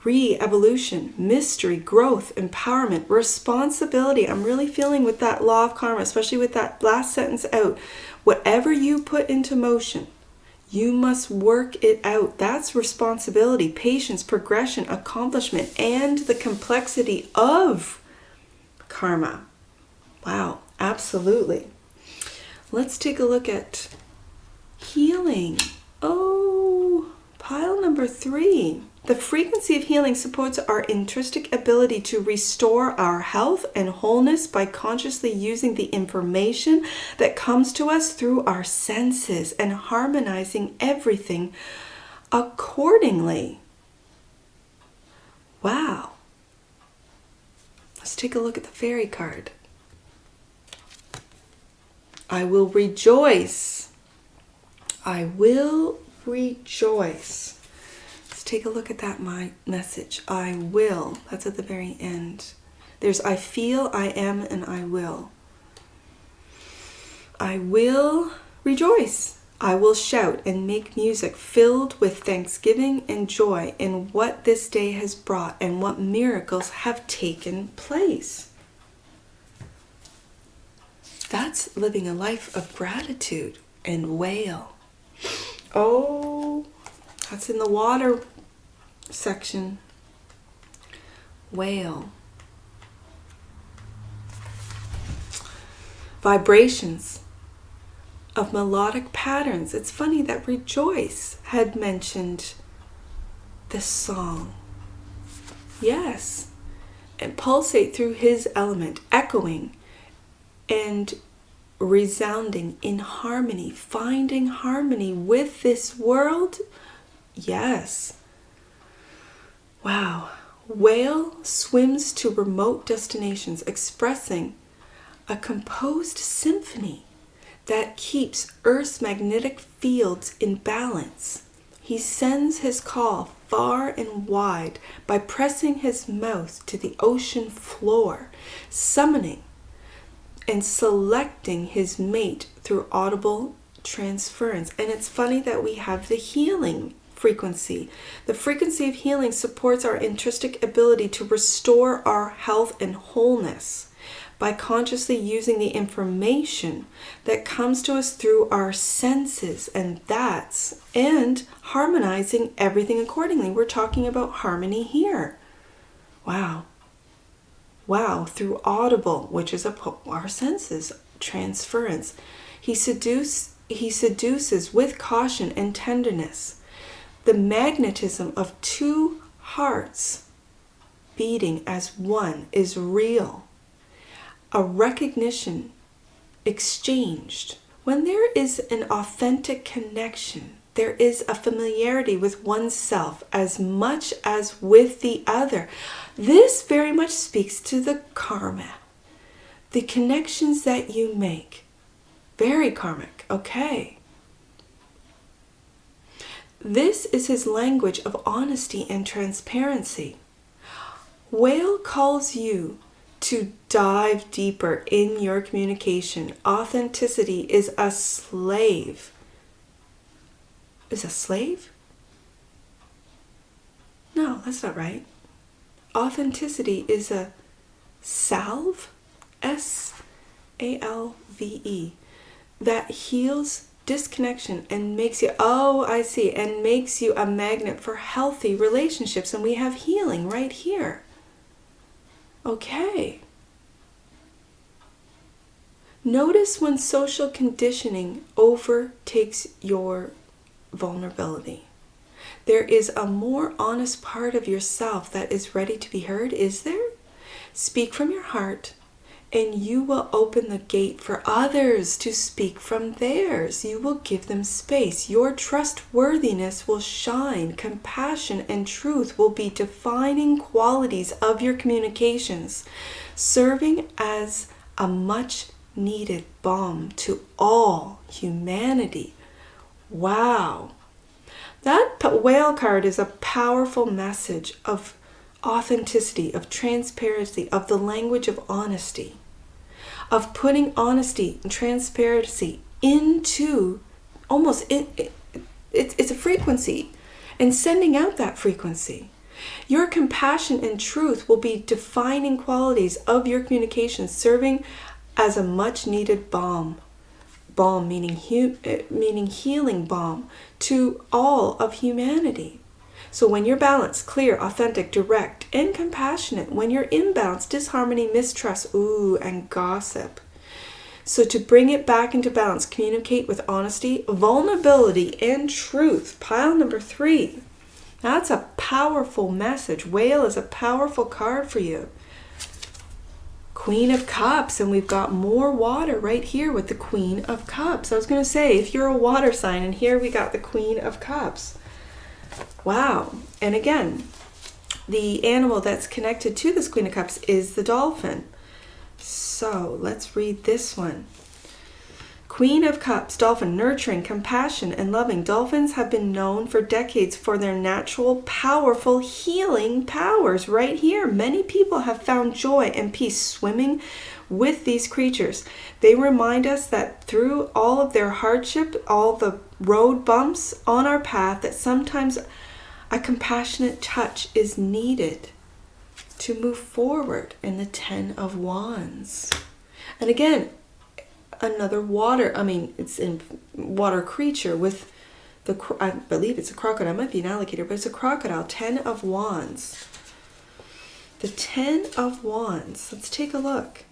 Re-evolution, mystery, growth, empowerment, responsibility. I'm really feeling with that law of karma, especially with that last sentence out. Whatever you put into motion, you must work it out. That's responsibility, patience, progression, accomplishment, and the complexity of karma. Wow, absolutely. Let's take a look at healing. Oh, pile number 3. The frequency of healing supports our intrinsic ability to restore our health and wholeness by consciously using the information that comes to us through our senses and harmonizing everything accordingly. Wow. Let's take a look at the fairy card. I will rejoice. I will rejoice. Take a look at that message. I will. That's at the very end. There's I feel, I am, and I will. I will rejoice. I will shout and make music filled with thanksgiving and joy in what this day has brought and what miracles have taken place. That's living a life of gratitude and wail. Oh, that's in the water section. Wail. Vibrations of melodic patterns. It's funny that Rejoice had mentioned this song. Yes. And pulsate through his element, echoing and resounding in harmony, finding harmony with this world. Yes. Wow. Whale swims to remote destinations, expressing a composed symphony that keeps Earth's magnetic fields in balance. He sends his call far and wide by pressing his mouth to the ocean floor, summoning and selecting his mate through audible transference. And it's funny that we have the healing frequency. The frequency of healing supports our intrinsic ability to restore our health and wholeness by consciously using the information that comes to us through our senses, and harmonizing everything accordingly. We're talking about harmony here. Wow. Wow, through audible, which is our senses, transference. He seduces with caution and tenderness. The magnetism of two hearts beating as one is real. A recognition exchanged. When there is an authentic connection, there is a familiarity with oneself as much as with the other. This very much speaks to the karma, the connections that you make. Very karmic, okay. This is his language of honesty and transparency. Whale calls you to dive deeper in your communication. Authenticity is a slave. Is a slave? No, that's not right. Authenticity is a salve, S-A-L-V-E, that heals disconnection and makes you, and makes you a magnet for healthy relationships. And we have healing right here. Okay. Notice when social conditioning overtakes your vulnerability. There is a more honest part of yourself that is ready to be heard, is there? Speak from your heart, and you will open the gate for others to speak from theirs. You will give them space. Your trustworthiness will shine. Compassion and truth will be defining qualities of your communications, serving as a much needed balm to all humanity. Wow. That whale card is a powerful message of authenticity, of transparency, of the language of honesty, of putting honesty and transparency into it's a frequency, and sending out that frequency. Your compassion and truth will be defining qualities of your communication, serving as a much needed balm. Balm meaning healing balm to all of humanity. So when you're balanced, clear, authentic, direct, and compassionate, when you're imbalanced, disharmony, mistrust, and gossip. So to bring it back into balance, communicate with honesty, vulnerability, and truth. Pile number 3. That's a powerful message. Whale is a powerful card for you. Queen of Cups, and we've got more water right here with the Queen of Cups. I was going to say, if you're a water sign, and here we got the Queen of Cups. Wow. And again, the animal that's connected to this Queen of Cups is the dolphin. So let's read this one. Queen of Cups, dolphin, nurturing, compassion, and loving. Dolphins have been known for decades for their natural, powerful healing powers. Right here, many people have found joy and peace swimming with these creatures. They remind us that through all of their hardship, all the road bumps on our path, that sometimes a compassionate touch is needed to move forward. In the 10 of Wands. And again, another it's in water creature with I believe it's a crocodile. It might be an alligator, but it's a crocodile. 10 of Wands. The 10 of Wands. Let's take a look.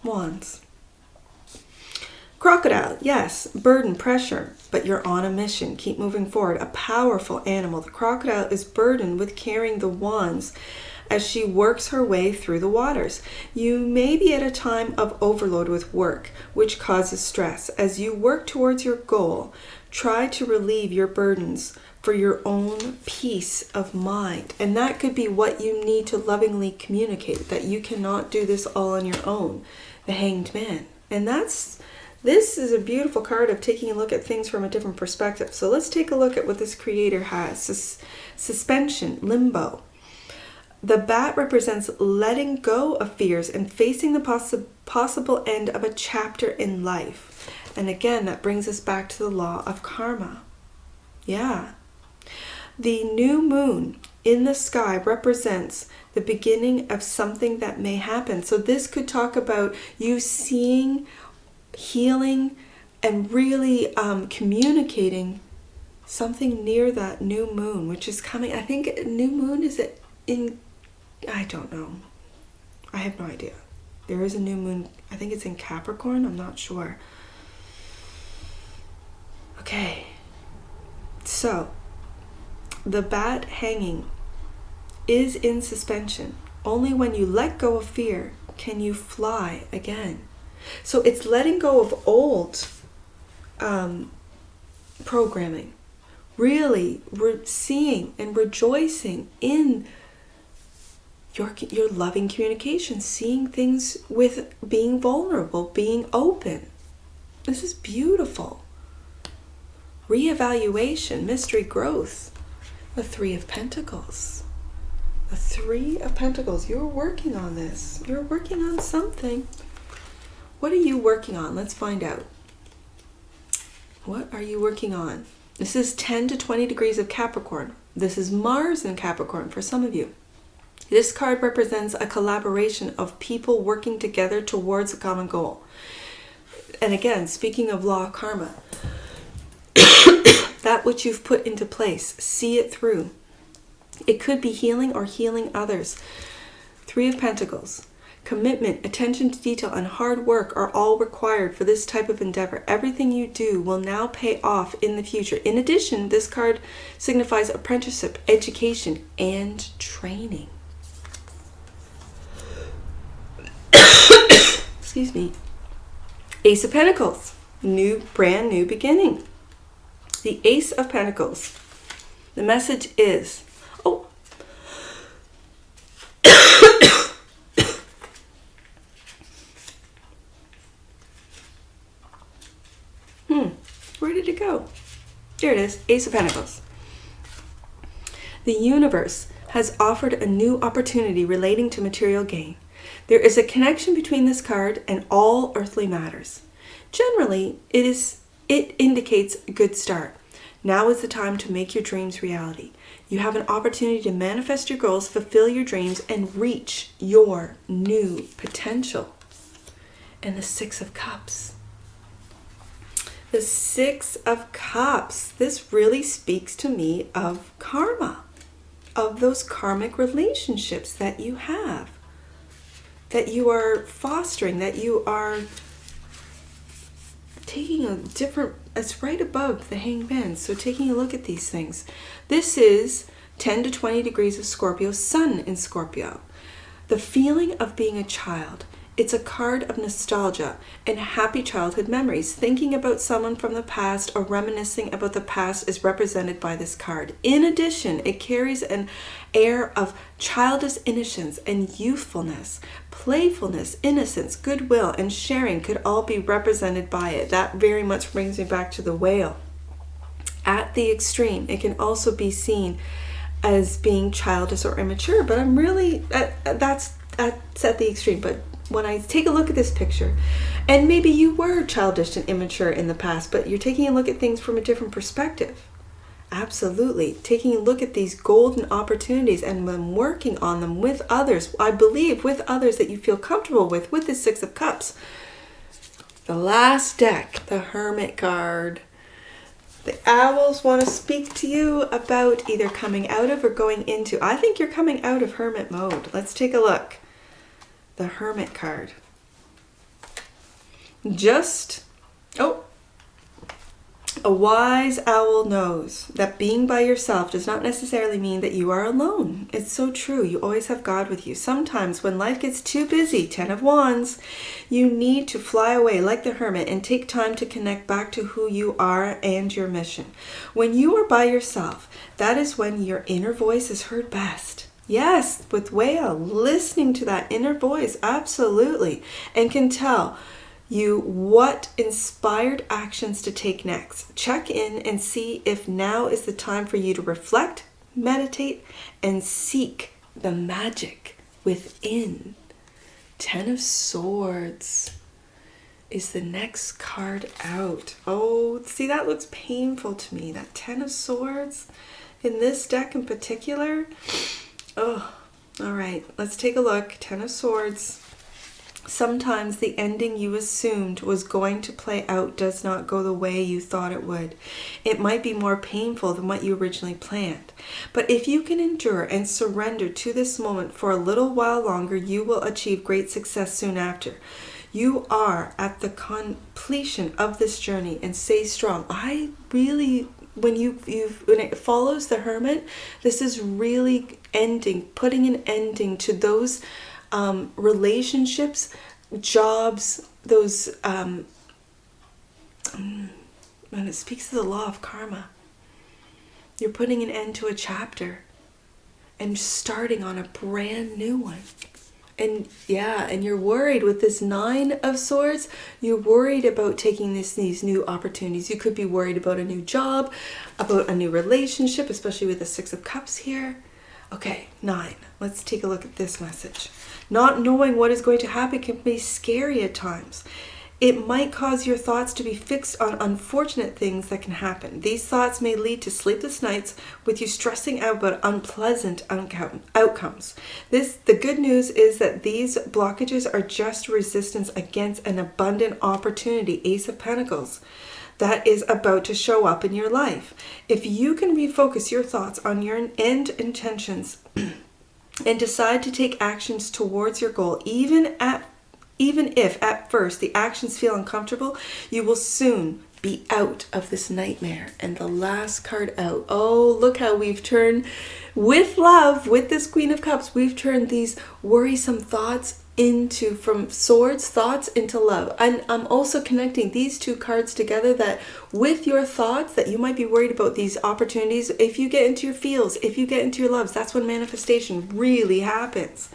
Wands. Crocodile, yes, burden, pressure, but you're on a mission. Keep moving forward. A powerful animal. The crocodile is burdened with carrying the wands as she works her way through the waters. You may be at a time of overload with work, which causes stress. As you work towards your goal, try to relieve your burdens for your own peace of mind. And that could be what you need to lovingly communicate, that you cannot do this all on your own. The Hanged Man. And this is a beautiful card of taking a look at things from a different perspective. So let's take a look at what this creator has. Suspension, limbo. The bat represents letting go of fears and facing the possible end of a chapter in life. And again, that brings us back to the law of karma. Yeah. The new moon in the sky represents the beginning of something that may happen. So this could talk about you seeing, healing, and really communicating something near that new moon, which is coming. I think new moon is it in, I don't know. I have no idea. There is a new moon. I think it's in Capricorn. I'm not sure. Okay. So, the bat hanging is in suspension. Only when you let go of fear can you fly again. So it's letting go of old programming. Really seeing and rejoicing in your loving communication, seeing things with being vulnerable, being open. This is beautiful. Reevaluation, mystery growth. The Three of Pentacles. The Three of Pentacles. You're working on this. You're working on something. What are you working on? Let's find out. What are you working on? This is 10 to 20 degrees of Capricorn. This is Mars in Capricorn for some of you. This card represents a collaboration of people working together towards a common goal. And again, speaking of law of karma, that which you've put into place, see it through. It could be healing or healing others. Three of Pentacles. Commitment, attention to detail, and hard work are all required for this type of endeavor. Everything you do will now pay off in the future. In addition, this card signifies apprenticeship, education, and training. Excuse me. Ace of Pentacles. Brand new beginning. The Ace of Pentacles. The message is, where did it go? There it is, Ace of Pentacles. The universe has offered a new opportunity relating to material gain. There is a connection between this card and all earthly matters. Generally, it indicates a good start. Now is the time to make your dreams reality. You have an opportunity to manifest your goals, fulfill your dreams, and reach your new potential. And the Six of Cups. The Six of Cups. This really speaks to me of karma, of those karmic relationships that you have, that you are fostering, that you are taking a different, it's right above the hangman. So taking a look at these things. This is 10 to 20 degrees of Scorpio, Sun in Scorpio. The feeling of being a child. It's a card of nostalgia and happy childhood memories. Thinking about someone from the past or reminiscing about the past is represented by this card. In addition, it carries an air of childish innocence and youthfulness. Playfulness, innocence, goodwill, and sharing could all be represented by it. That very much brings me back to the whale. At the extreme, it can also be seen as being childish or immature, but I'm really, that's at the extreme. But when I take a look at this picture, and maybe you were childish and immature in the past, but you're taking a look at things from a different perspective. Absolutely. Taking a look at these golden opportunities and then working on them with others. I believe with others that you feel comfortable with the Six of Cups. The last deck, the Hermit card. The owls want to speak to you about either coming out of or going into. I think you're coming out of hermit mode. Let's take a look. The Hermit card. A wise owl knows that being by yourself does not necessarily mean that you are alone. It's so true. You always have God with you. Sometimes when life gets too busy, 10 of Wands, you need to fly away like the hermit and take time to connect back to who you are and your mission. When you are by yourself, that is when your inner voice is heard best. Yes, with whale, listening to that inner voice, absolutely, and can tell you what inspired actions to take next. Check in and see if now is the time for you to reflect, meditate, and seek the magic within. 10 of Swords is the next card out. Oh, see, that looks painful to me. That 10 of Swords in this deck in particular. Oh, all right. Let's take a look. 10 of Swords. Sometimes the ending you assumed was going to play out does not go the way you thought it would. It might be more painful than what you originally planned. But if you can endure and surrender to this moment for a little while longer, you will achieve great success soon after. You are at the completion of this journey, and stay strong. I really, when it follows the Hermit, this is really putting an ending to those relationships, jobs, those, when it speaks of the law of karma, you're putting an end to a chapter and starting on a brand new one. And you're worried with this 9 of Swords. You're worried about taking these new opportunities. You could be worried about a new job, about a new relationship, especially with the 6 of Cups here. Okay, 9. Let's take a look at this message. Not knowing what is going to happen can be scary at times. It might cause your thoughts to be fixed on unfortunate things that can happen. These thoughts may lead to sleepless nights with you stressing out about unpleasant outcomes. The good news is that these blockages are just resistance against an abundant opportunity, Ace of Pentacles, that is about to show up in your life. If you can refocus your thoughts on your end intentions and decide to take actions towards your goal, even if at first the actions feel uncomfortable, you will soon be out of this nightmare. And the last card out. Oh, look how we've turned, with love, with this Queen of Cups, we've turned these worrisome thoughts from Swords thoughts into love. And I'm also connecting these 2 cards together, that with your thoughts that you might be worried about these opportunities, if you get into your feels, if you get into your loves, that's when manifestation really happens.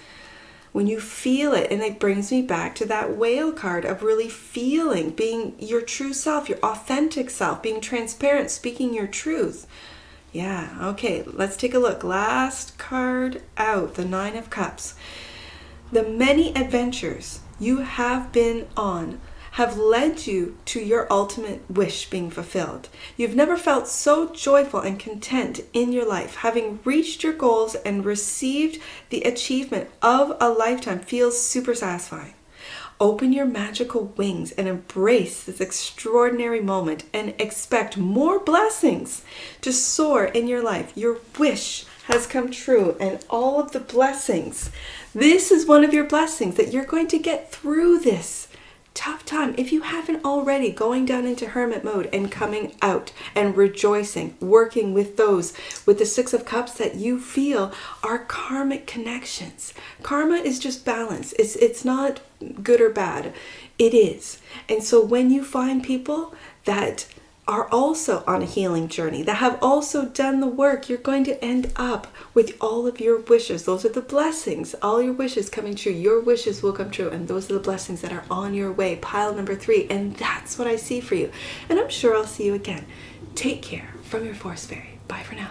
When you feel it. And it brings me back to that Whale card of really feeling, being your true self, your authentic self, being transparent, speaking your truth. Yeah, okay, let's take a look. Last card out, the 9 of Cups. The many adventures you have been on have led you to your ultimate wish being fulfilled. You've never felt so joyful and content in your life. Having reached your goals and received the achievement of a lifetime feels super satisfying. Open your magical wings and embrace this extraordinary moment and expect more blessings to soar in your life. Your wish has come true, and all of the blessings. This is one of your blessings, that you're going to get through this tough time. If you haven't already, going down into Hermit mode and coming out and rejoicing, working with those with the 6 of Cups that you feel are karmic connections. Karma is just balance. It's not good or bad. It is. And so when you find people that are also on a healing journey, that have also done the work, you're going to end up with all of your wishes. Those are the blessings, all your wishes coming true. Your wishes will come true, and those are the blessings that are on your way. Pile number 3, and that's what I see for you. And I'm sure I'll see you again. Take care from your Force Fairy. Bye for now.